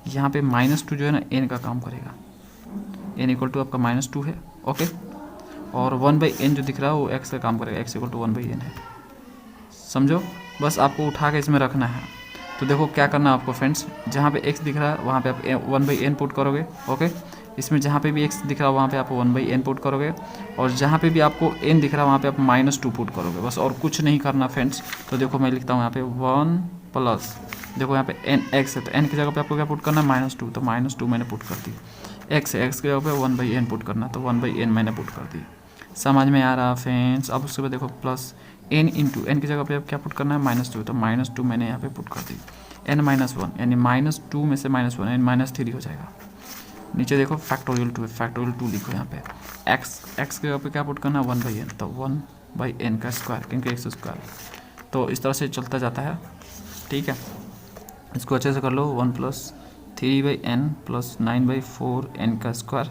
यहाँ पे -2 जो है ना n का काम करेगा, n = आपका -2 है, ओके, और 1/n जो दिख रहा है वो x का काम करेगा, x = 1/n है, समझो, बस आपको उठा के इसमें रखना है। तो देखो क्या करना है आपको फ्रेंड्स, जहाँ पे x दिख रहा है वहाँ पे आप 1/n पुट करोगे, ओके, इसमें जहाँ पे भी x दिख रहा है वहाँ पे आप 1/n पुट करोगे, और जहाँ पे भी आपको n दिख रहा है वहाँ पे आप -2 पुट करोगे, बस, और कुछ नहीं करना फ्रेंड्स। तो देखो मैं लिखता हूँ यहाँ पे 1 + देखो यहाँ पे n x है, तो n की जगह पे आपको क्या पुट करना है, -2, तो -2 मैंने पुट कर दी, x है, x की जगह पे 1/n पुट करना, तो 1/n मैंने पुट कर दी, समझ में आ रहा फ्रेंड्स। अब उसके बाद देखो प्लस n × n की जगह पे अब क्या पुट करना है, -2, तो -2 मैंने यहाँ पे पुट कर दी, n-1 यानी -2 में से -1 यानी -3 हो जाएगा। नीचे देखो फैक्टोरियल 2 है, फैक्टोरियल 2 लिखो यहाँ पे, x की जगह पे क्या पुट करना है, 1/n, तो 1/n का स्क्वायर, क्योंकि x स्क्वायर, तो इस तरह से चलता जाता है, ठीक है। इसको अच्छे से कर लो, 1 + 3/n + 9/4n का स्क्वायर।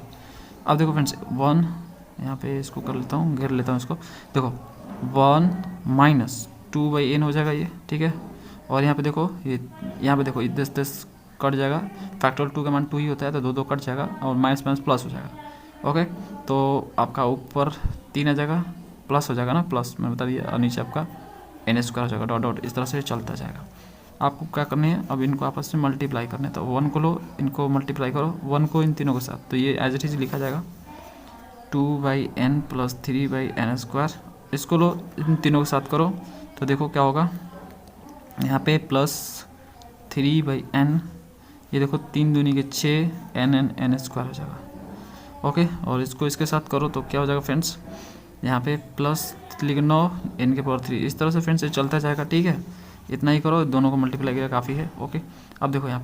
अब देखो फ्रेंड्स 1 यहाँ पे इसको कर लेता हूँ, घेर लेता हूँ इसको, देखो 1 - 2/n हो जाएगा ये, ठीक है, और यहाँ पे देखो ये, यहाँ पे देखो 10 कट जाएगा, फैक्टोरियल 2 का मान 2 ही होता है, तो 2 कट जाएगा, और माइनस प्लस हो जाएगा, ओके, तो आपका ऊपर 3 आ जाएगा, प्लस हो जाएगा ना, प्लस मैं बता दिया, और नीचे आपका n² हो जाएगा, डॉट, इस तरह से चलता जाएगा। आपको क्या करनी है, अब इनको आपस में मल्टीप्लाई करने, तो 1 को लो, इनको मल्टीप्लाई करो, 1 को इन तीनों के साथ, तो ये एज इट इज लिखा जाएगा 2/n + 3/n², इसको लो, इन तीनों के साथ करो, तो देखो क्या होगा, यहाँ पे +3/n, ये देखो 3 दूनी के 6, n² हो जाएगा, ओके, और इसको इसके साथ करो तो क्या हो जाएगा फ्रेंड्स, यहाँ पे प्लस लिख 9 n⁴, इस तरह से फ्रेंड्स ये चलता जाएगा, ठीक है, इतना ही करो, दोनों को मल्टीप्लाई किया काफ़ी है, ओके। अब देखो यहाँ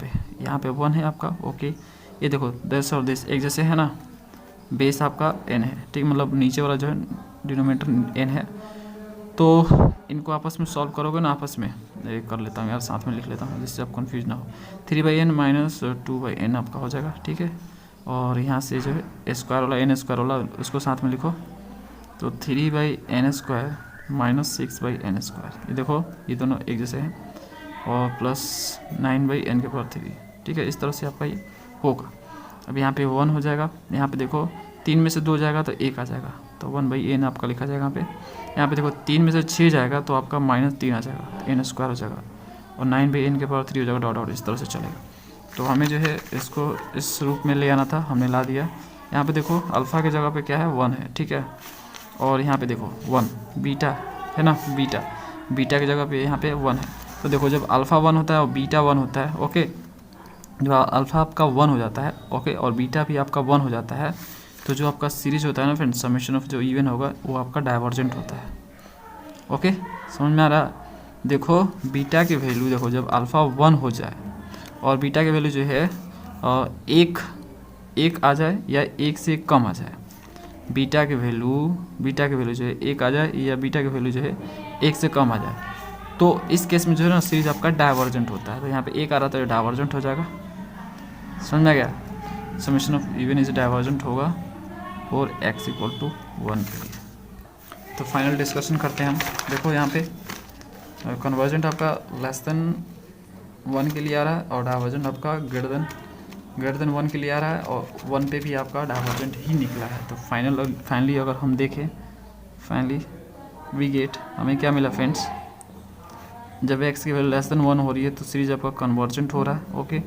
पे 1 है आपका, ओके, ये देखो 10 और 10 एक जैसे है ना, बेस आपका n है, ठीक, मतलब नीचे वाला जो है डिनोमिनेटर n है, तो इनको आपस में सॉल्व करोगे ना, आपस में एक कर लेता हूँ यार, साथ में लिख लेता हूँ जिससे आप कंफ्यूज ना हो, 3/n - 2/n आपका हो जाएगा, ठीक है, और यहाँ से जो है स्क्वायर वाला n² वाला उसको साथ में लिखो, तो 3/n² - 6/n², ये देखो ये दोनों एक जैसे हैं, और प्लस 9/n⁴, ठीक है, इस तरह से आपका ये होगा। अब यहाँ पे 1 हो जाएगा, यहाँ पे देखो 3 में से 2 जाएगा तो 1 आ जाएगा, तो 1/n आपका लिखा जाएगा यहाँ पे देखो 3 में से 6 जाएगा तो आपका -3 आ जाएगा, n² हो जाएगा, और 9/n⁴ हो जाएगा, डॉट, इस तरह से चलेगा। तो हमें जो है इसको इस रूप में ले आना था, हमने ला दिया। यहाँ पे देखो अल्फ़ा की जगह पे क्या है, 1 है, ठीक है, और यहाँ पे देखो 1 बीटा है ना, बीटा की जगह पे यहाँ पे 1 है। तो देखो जब अल्फ़ा 1 होता है और बीटा 1 होता है, ओके, जब अल्फ़ा आपका 1 हो जाता है, ओके, और बीटा भी आपका 1 हो जाता है, तो जो आपका सीरीज होता है ना फ्रेंड्स, समेशन ऑफ जो इवन होगा वो आपका डाइवर्जेंट होता है, ओके, समझ में आ रहा। देखो बीटा की वैल्यू देखो जब अल्फ़ा 1 हो जाए और बीटा की वैल्यू जो है 1 आ जाए या 1 से कम आ जाए, बीटा की वैल्यू जो है 1 आ जाए या बीटा की वैल्यू जो है 1 से कम आ जाए, तो इस केस में जो है ना सीरीज आपका डाइवर्जेंट होता है। तो यहाँ पे 1 आ रहा था तो डाइवर्जेंट हो जाएगा, समझ में गया। Summation of even is divergent होगा और x = 1 के लिए। तो फाइनल डिस्कशन करते हैं हम। देखो यहाँ पे कन्वर्जेंट आपका <1 के लिए आ रहा है और डाइवर्जेंट आपका >1 के लिए आ रहा है, और 1 पे भी आपका डाइवर्जेंट ही निकला है। तो फाइनली अगर हम देखें, वी गेट, हमें क्या मिला फ्रेंड्स, जब x की वैल्यू <1 हो रही है तो सीरीज आपका कन्वर्जेंट हो रहा है। ओके,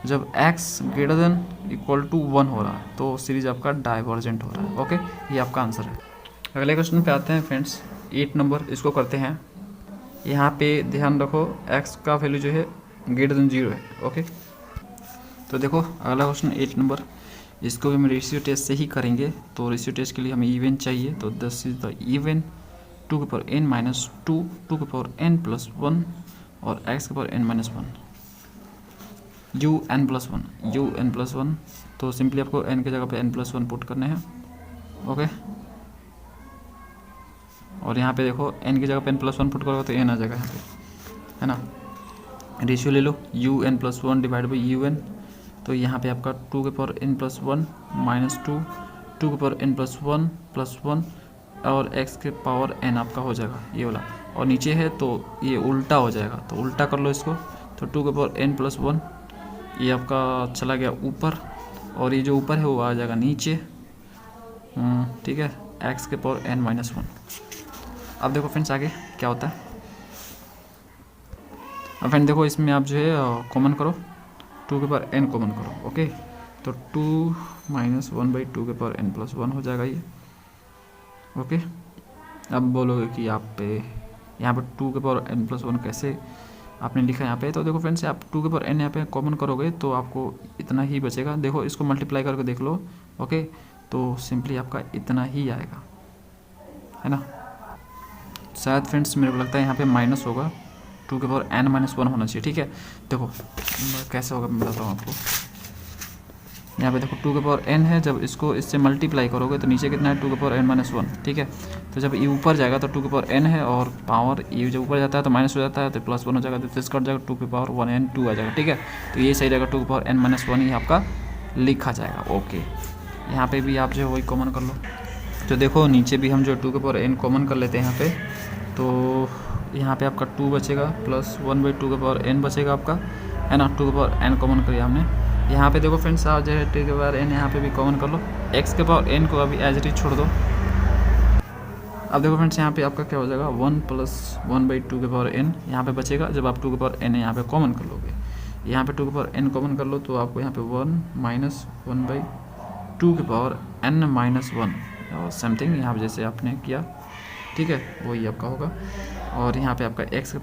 जब x > 1 हो रहा है तो सीरीज आपका डाइवर्जेंट हो रहा है। ओके, ये आपका आंसर है। अगले क्वेश्चन पे आते हैं फ्रेंड्स, 8 नंबर, इसको करते हैं। यहाँ पे ध्यान रखो x का वैल्यू जो है <0 है। ओके, तो देखो अगला क्वेश्चन 8 नंबर, इसको भी हम रेशियो टेस्ट से ही करेंगे। तो रेशियो टेस्ट के लिए हमें इवन चाहिए, तो 10 is the even 2n - 2 2n + 1 और x(n - 1) un+1 तो सिंपली आपको n की जगह पे n+1 पुट करने हैं। ओके, और यहाँ पे देखो n की जगह पे n+1 पुट करोगे तो n आ जाएगा यहाँ पे, है ना। रेशियो ले लो un+1 डिवाइड बाई un, तो यहाँ पे आपका 2n + 1 - 2 2n + 1 + 1 और x(n) आपका हो जाएगा ये वाला, और नीचे है तो ये उल्टा हो जाएगा, तो उल्टा कर लो इसको। तो 2n + 1 ये आपका चला गया ऊपर, और ये जो ऊपर है वो आ जाएगा नीचे, ठीक है, x(n - 1). अब देखो फ्रेंड्स आगे क्या होता है। अब फ्रेंड देखो इसमें आप जो है कॉमन करो, 2n कॉमन करो। ओके, तो 2 - 1/2n + 1 हो जाएगा ये। ओके, अब बोलोगे कि आप पे यहाँ पे 2n + 1 कैसे आपने लिखा यहाँ पे, तो देखो फ्रेंड्स आप 2n यहाँ पे कॉमन करोगे तो आपको इतना ही बचेगा। देखो इसको मल्टीप्लाई करके देख लो। ओके, तो सिंपली आपका इतना ही आएगा, है ना। शायद फ्रेंड्स मेरे को लगता है यहाँ पे माइनस होगा, 2n - 1 होना चाहिए। ठीक है, देखो कैसे होगा मैं बताता हूँ आपको। यहाँ पे देखो 2n है, जब इसको इससे मल्टीप्लाई करोगे तो नीचे कितना है 2n - 1। ठीक है, तो जब ये ऊपर जाएगा तो 2n है, और पावर ये जब ऊपर जाता है तो माइनस हो जाता है तो +1 हो जाएगा, तो इसका कट जाएगा 2n2 आ जाएगा। ठीक है, तो ये सही रहेगा, 2n - 1 ही आपका लिखा जाएगा। ओके, यहाँ पे भी आप जो है वही कॉमन कर लो। तो देखो नीचे भी हम जो 2n कॉमन कर लेते हैं यहाँ पे, तो यहाँ पे आपका 2 बचेगा प्लस 1/2n बचेगा आपका, है ना। 2n कॉमन करिए हमने। यहाँ पे देखो फ्रेंड्स आप जो है 2n यहाँ पे भी कॉमन कर लो, x(n) को अभी एज इट इज छोड़ दो। अब देखो फ्रेंड्स यहाँ पे आपका क्या हो जाएगा, 1 + 1/2n यहाँ पे बचेगा, जब आप 2n यहाँ पे कॉमन कर लोगे। यहाँ पे 2n कॉमन कर लो तो आपको यहाँ पे 1 - 1/2n - 1 और समथिंग यहाँ पे जैसे आपने किया, ठीक है, वही आपका होगा। और यहाँ पे आपका x(n -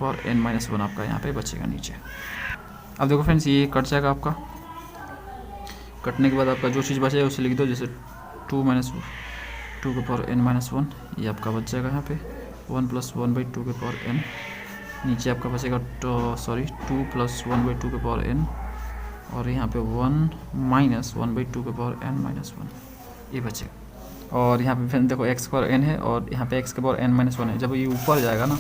1) आपका यहाँ पे बचेगा नीचे। अब देखो फ्रेंड्स ये कट जाएगा आपका, कटने के बाद आपका जो चीज़ बचेगा उसे लिख दो, जैसे 2 - 2n - 1 ये आपका बच जाएगा यहाँ पे 1 + 1/2n, नीचे आपका बचेगा 2 + 1/2n, और यहाँ पे 1 - 1/2n - 1 ये बचेगा। और यहाँ पे फिर देखो x(n) है और यहाँ पे x(n - 1 है। जब ये ऊपर जाएगा ना,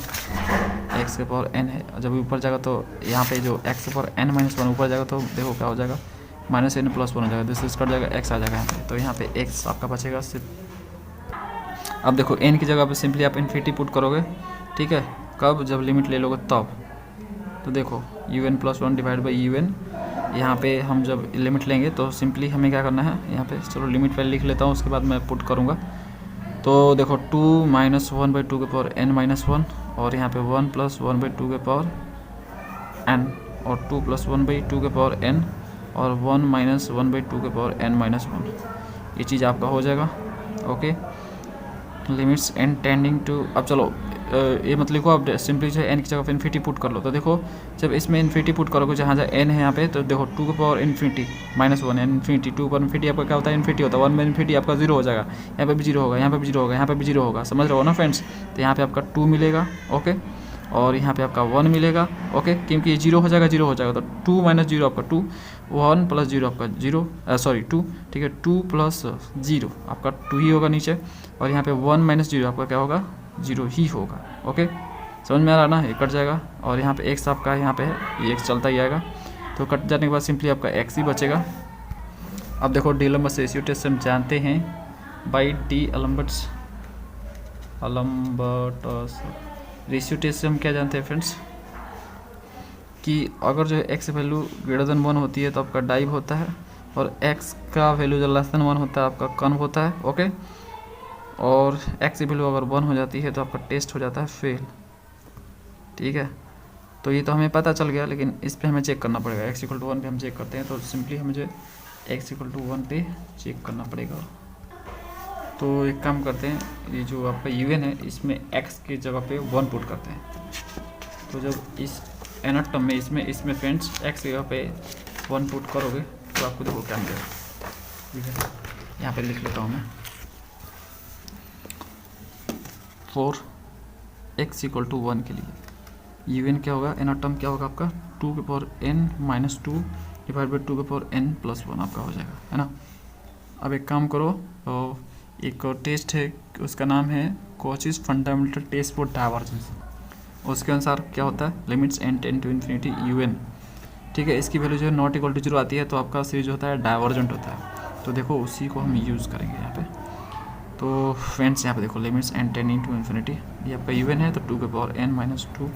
x(n) है, जब ऊपर जाएगा तो यहाँ पे जो x(n - 1) ऊपर जाएगा तो देखो क्या हो जाएगा, -n + 1 हो जाएगा, दिस कट जाएगा, x आ जाएगा यहाँ पे, तो यहाँ पे x आपका बचेगा सिर्फ। अब देखो n की जगह पे सिंपली आप इन्फिनिटी पुट करोगे। ठीक है, कब, जब लिमिट ले लोगे तब। तो देखो un+1 डिवाइड बाई un, यहाँ पे हम जब लिमिट लेंगे तो सिंपली हमें क्या करना है, यहाँ पे चलो लिमिट पहले लिख लेता हूँ, उसके बाद मैं पुट करूँगा। तो देखो 2 - 1/2n - 1 और यहाँ पे 1 + 1/2n और 2 + 1/2n और 1 - 1/2n - 1 ये चीज़ आपका हो जाएगा। Okay, limits n tending to, अब चलो ये मत लिखो, अब सिंपली जो है n की जगह पे इन्फिनिटी पुट कर लो। तो देखो जब इसमें इन्फिनिटी पुट करोगे जहाँ जहाँ n है यहाँ पे, तो देखो 2 - इन्फिनिटी -1 इन्फिनिटी 2 पर इन्फिनिटी आपका क्या होता है, इन्फिनिटी होता है, 1 में इन्फिनिटी आपका 0 हो जाएगा, यहाँ पे भी 0 होगा, यहाँ पे भी 0 होगा, यहाँ पे भी 0 होगा, समझ रहे हो ना फ्रेंड्स। तो यहाँ पे आपका 2 मिलेगा। ओके, और यहाँ पे आपका 1 मिलेगा। ओके, क्योंकि ये 0 हो जाएगा, 0 हो जाएगा तो 2 माइनस 0 आपका 2, 1 प्लस 0 आपका 0, सॉरी 2, ठीक है, 2 प्लस 0 आपका 2 ही होगा नीचे, और यहाँ पे 1 माइनस 0 आपका क्या होगा, 0 ही होगा। ओके, समझ में आ रहा ना, ये कट जाएगा, और यहाँ पे x आपका यहाँ पे है, ये x चलता ही आएगा, तो कट जाने के बाद सिंपली आपका x ही बचेगा। अब देखो डी एलम्बर्ट्स रेशियो टेस्ट हम जानते हैं by D'Alembert's ratio test से हम क्या जानते हैं फ्रेंड्स, कि अगर जो है x वैल्यू ग्रेटर देन 1 होती है तो आपका डाइव होता है, और x का वैल्यू जो लेस देन 1 होता है आपका कन्व होता है। ओके, और x की वैल्यू अगर 1 हो जाती है तो आपका टेस्ट हो जाता है फेल। ठीक है, तो ये तो हमें पता चल गया, लेकिन इस पे हमें चेक करना पड़ेगा। x इक्वल टू 1 पे हम चेक करते हैं, तो सिंपली हमें जो x इक्वल टू 1 पे चेक करना पड़ेगा। तो एक काम करते हैं, ये जो आपका यूएन है इसमें x की जगह पे 1 पुट करते हैं। तो जब इस एनथ टर्म में इसमें फ्रेंड्स x की जगह पे 1 पुट करोगे तो आपको देखो क्या मिलेगा। ठीक है, यहाँ पे लिख लेता हूँ मैं, 4x इक्वल टू 1 के लिए यूएन क्या होगा, एनथ टर्म क्या होगा आपका 2 के power n minus 2 divide by 2 के पावर n प्लस 1 आपका हो जाएगा, है ना। अब एक काम करो, तो एक टेस्ट है उसका नाम है Cauchy's fundamental test for divergence. उसके अनुसार क्या होता है, limits n tend to infinity un। ठीक है, इसकी वैल्यू जो है नॉट इक्वल टू 0 आती है तो आपका सीरीज होता है डाइवर्जेंट होता है। तो देखो उसी को हम यूज़ करेंगे यहाँ पे। तो फ्रेंड्स यहाँ पे देखो limits n tending to infinity, ये आपका un है, तो 2 के पावर n माइनस 2, 2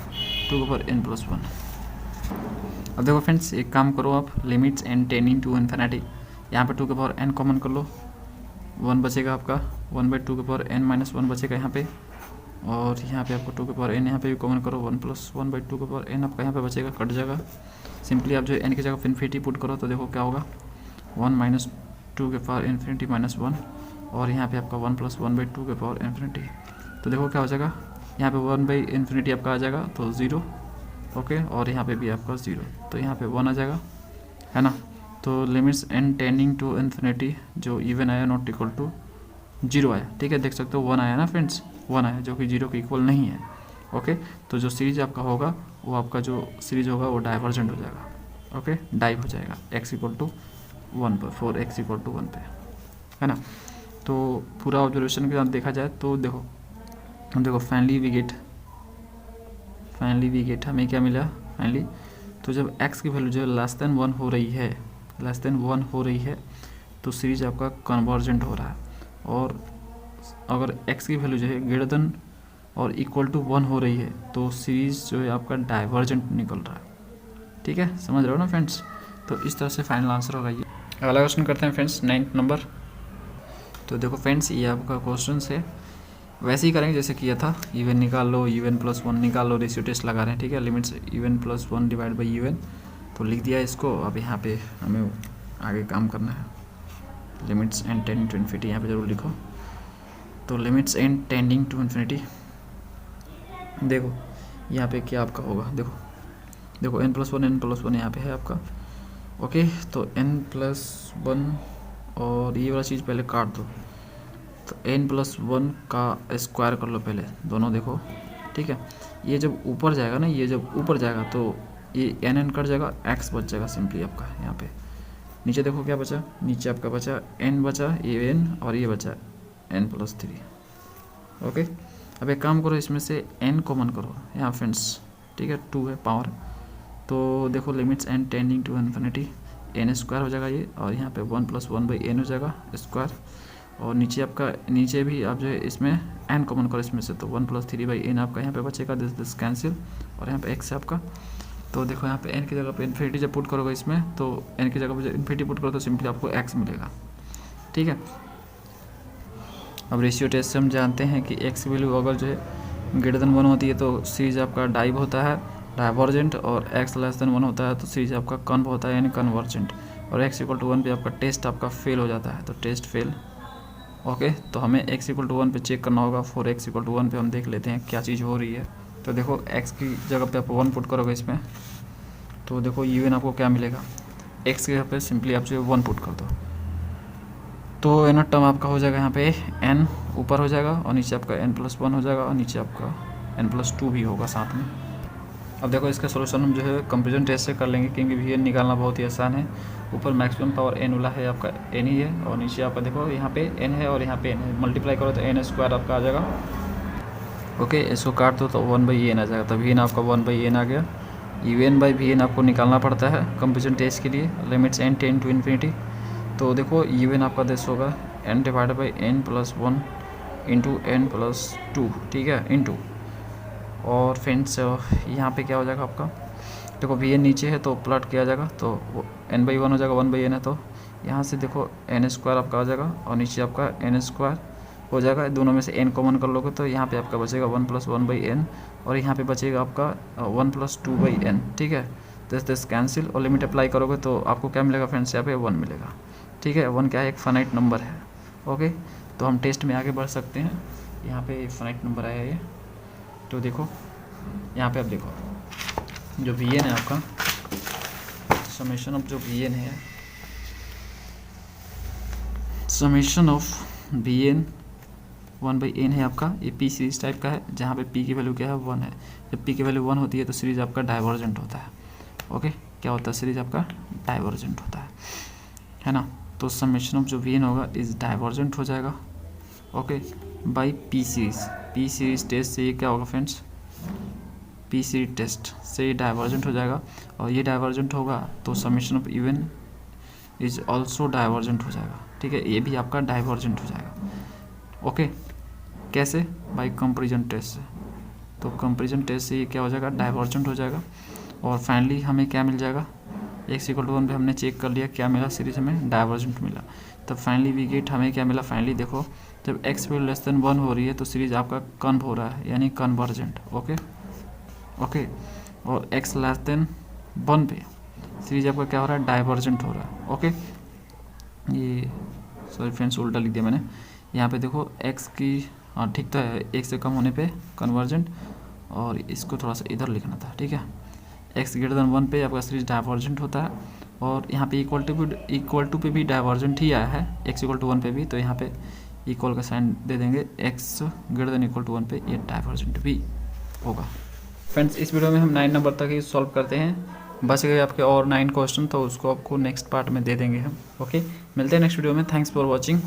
के पावर n प्लस 1। अब देखो फ्रेंड्स एक काम करो आप, limits n tending to infinity, यहाँ पे 2 के पावर n कॉमन कर लो, 1 बचेगा आपका, 1 बाई 2 के पावर n माइनस 1 बचेगा यहाँ पे, और यहाँ पे आपको 2 के पावर n यहाँ पे भी कॉमन करो, 1 प्लस 1 बाई 2 के पावर n आपका यहाँ पे बचेगा, कट जाएगा। सिंपली आप जो n की जगह इन्फिनिटी पुट करो तो देखो क्या होगा, 1 माइनस 2 के पावर इन्फिनिटी माइनस 1, और यहाँ पे आपका 1 प्लस 1 बाई 2 के पावर इन्फिनिटी, तो देखो क्या हो जाएगा, यहाँ पे 1 बाई इन्फिनिटी आपका आ जाएगा तो 0। ओके, और यहाँ पे भी आपका 0, तो यहाँ पे 1 आ जाएगा, है ना। तो limits n tending to infinity जो इवन आया नॉट इक्वल टू 0 आया। ठीक है, देख सकते हो 1 आया ना फ्रेंड्स, 1 आया जो कि 0 के इक्वल नहीं है। ओके, तो जो सीरीज आपका होगा वो आपका जो सीरीज होगा वो डाइवर्जेंट हो जाएगा। ओके, डाइव हो जाएगा x इक्वल टू 1 पर, 4x इक्वल टू 1 पे, है ना। तो पूरा ऑब्जर्वेशन के साथ देखा जाए तो देखो फाइनली वी गेट हमें क्या मिला फाइनली, तो जब x की वैल्यू जो है लेस देन 1 हो रही है तो सीरीज आपका कन्वर्जेंट हो रहा है, और अगर x की वैल्यू जो है ग्रेटर देन और इक्वल टू 1 हो रही है तो सीरीज जो है आपका डाइवर्जेंट निकल रहा है। ठीक है, समझ रहे हो ना फ्रेंड्स। तो इस तरह से फाइनल आंसर होगा ये। अगला क्वेश्चन करते हैं फ्रेंड्स 9th नंबर। तो देखो फ्रेंड्स ये आपका क्वेश्चन है, वैसे ही करेंगे जैसे किया था, इवन निकाल लो, इवन प्लस 1 निकाल लो, रेशियो टेस्ट लगा रहे हैं। ठीक है, limits even plus 1 divide by even, तो लिख दिया इसको। अब यहाँ पे हमें आगे काम करना है, limits n tending to infinity यहाँ पे जरूर लिखो। तो limits n tending to infinity, देखो यहाँ पे क्या आपका होगा, देखो n प्लस 1 यहाँ पे है आपका। ओके, तो n प्लस 1 और ये वाला चीज़ पहले काट दो, तो n प्लस 1 का स्क्वायर कर लो पहले दोनों, देखो। ठीक है, ये जब ऊपर जाएगा ना, ये जब ऊपर जाएगा तो ये n कट जाएगा, x बच जाएगा सिंपली आपका यहाँ पे। नीचे देखो क्या बचा, नीचे आपका बचा n बचा, ये n और ये बचा n प्लस 3। ओके, अब एक काम करो, इसमें से n कॉमन करो यहाँ फ्रेंड्स। ठीक है, 2 है पावर, तो देखो limits n tending to infinity, n square हो जाएगा ये, और यहाँ पे 1 प्लस 1 बाई n हो जाएगा स्क्वायर, और नीचे आपका नीचे भी आप जो है इसमें n कॉमन करो इसमें से, तो 1 प्लस 3 बाई n आपका यहाँ पे बचेगा, दिस कैंसिल, और यहाँ पे x है आपका। तो देखो यहाँ पे n की जगह पे इन्फिनिटी जब पुट करोगे इसमें, तो n की जगह पे इन्फिनिटी पुट करो तो सिंपली आपको x मिलेगा। ठीक है, अब रेशियो टेस्ट से हम जानते हैं कि x की वैल्यू अगर जो है ग्रेटर देन 1 होती है तो सीरीज आपका डाइव होता है, डाइवर्जेंट, और x लेस देन 1 होता है तो सीरीज आपका कन्व होता है यानी कन्वर्जेंट, और x इक्वल टू 1 पे आपका टेस्ट आपका फेल हो जाता है, तो टेस्ट फेल। ओके, तो हमें x इक्वल टू 1 पे चेक करना होगा, 4x इक्वल टू 1 पे हम देख लेते हैं क्या चीज़ हो रही है। तो देखो x की जगह पे आप 1 पुट करोगे इसमें, तो देखो यूएन आपको क्या मिलेगा, x की जगह पे सिंपली आप जो 1 पुट कर दो, तो एन टर्म आपका हो जाएगा यहाँ पे n ऊपर हो जाएगा, और नीचे आपका n प्लस 1 हो जाएगा, और नीचे आपका n प्लस 2 भी होगा साथ में। अब देखो इसका सोल्यूशन हम जो है कंपेरिजन टेस्ट से कर लेंगे, क्योंकि वी एन निकालना बहुत ही आसान है। ऊपर मैक्सिमम पावर एन वाला है आपका एन ही है, और नीचे आपका देखो यहाँ पे एन है और यहाँ पे एन है, मल्टीप्लाई करो तो एन स्क्वायर आपका आ जाएगा। ओके, इसको काट दो तो 1/n आ जाएगा, तो वी एन आपका 1/n आ गया। U n by v n आपको निकालना पड़ता है कंपेरिजन टेस्ट के लिए, limits n tend to infinity. तो देखो यू एन आपका दिस होगा n divided by n plus 1 into n plus 2, ठीक है, इंटू, और फ्रेंड्स यहाँ पे क्या हो जाएगा आपका, देखो वी एन नीचे है तो प्लट किया जाएगा तो n/1 हो जाएगा, 1/n है तो यहाँ से देखो n स्क्वायर आपका आ जाएगा, और नीचे आपका n स्क्वायर हो जाएगा। दोनों में से n कॉमन कर लोगे तो यहाँ पे आपका बचेगा 1 + 1/n, और यहाँ पे बचेगा आपका 1 + 2/n, ठीक है। दिस कैंसिल और लिमिट अप्लाई करोगे तो आपको क्या मिलेगा फ्रेंड्स, यहाँ पे 1 मिलेगा, ठीक है। 1 क्या है, एक फाइनाइट नंबर है। ओके, तो हम टेस्ट में आगे बढ़ सकते हैं। यहाँ पे फाइनाइट नंबर आया है ये, तो देखो यहाँ पे आप देखो जो वी एन है आपका, समेशन ऑफ जो वी एन है, summation of v n 1/n है आपका, ये पी सीरीज टाइप का है, जहाँ पे पी की वैल्यू क्या है, 1 है। जब पी की वैल्यू 1 होती है तो सीरीज आपका डाइवर्जेंट होता है। ओके, क्या होता है, सीरीज आपका डाइवर्जेंट होता है ना। तो समेशन ऑफ जो वी एन होगा इज डाइवर्जेंट हो जाएगा, okay, by p series test से ये क्या होगा फ्रेंड्स, पी सीरीज टेस्ट से ये डाइवर्जेंट हो जाएगा, और ये डाइवर्जेंट होगा तो summation of even is also divergent हो जाएगा, ठीक है, ये भी आपका डाइवर्जेंट हो जाएगा। ओके, कैसे, बाई कंपेरिजन टेस्ट से। तो कंपेरिजन टेस्ट से ये क्या हो जाएगा, डाइवर्जेंट हो जाएगा, और फाइनली हमें क्या मिल जाएगा, x = 1 पे हमने चेक कर लिया क्या मिला, सीरीज हमें डाइवर्जेंट मिला। तब फाइनली वी गेट, हमें क्या मिला फाइनली, देखो जब x = 1 हो रही है तो सीरीज आपका कन्व हो रहा है, यानी कन्वर्जेंट। ओके, और x < 1 पे सीरीज आपका क्या हो रहा है, डाइवर्जेंट हो रहा है। ओके, ये सॉरी फ्रेंड्स उल्टा लिख दिया मैंने, यहाँ पे देखो x की, हाँ ठीक था, 1 से कम होने पे कन्वर्जेंट, और इसको थोड़ा सा इधर लिखना था, ठीक है। x > 1 पे आपका सीरीज डाइवर्जेंट होता है, और यहाँ पे इक्वल टू पे भी डाइवर्जेंट ही आया है, x = 1 पे भी, तो यहाँ पे इक्वल का साइन दे देंगे, x > 1 पे ये डाइवर्जेंट भी होगा। फ्रेंड्स इस वीडियो में हम 9 नंबर तक ही सॉल्व करते हैं, बच गए आपके और 9 क्वेश्चन, तो उसको आपको नेक्स्ट पार्ट में दे देंगे हम। ओके, मिलते हैं नेक्स्ट वीडियो में। Thanks for watching.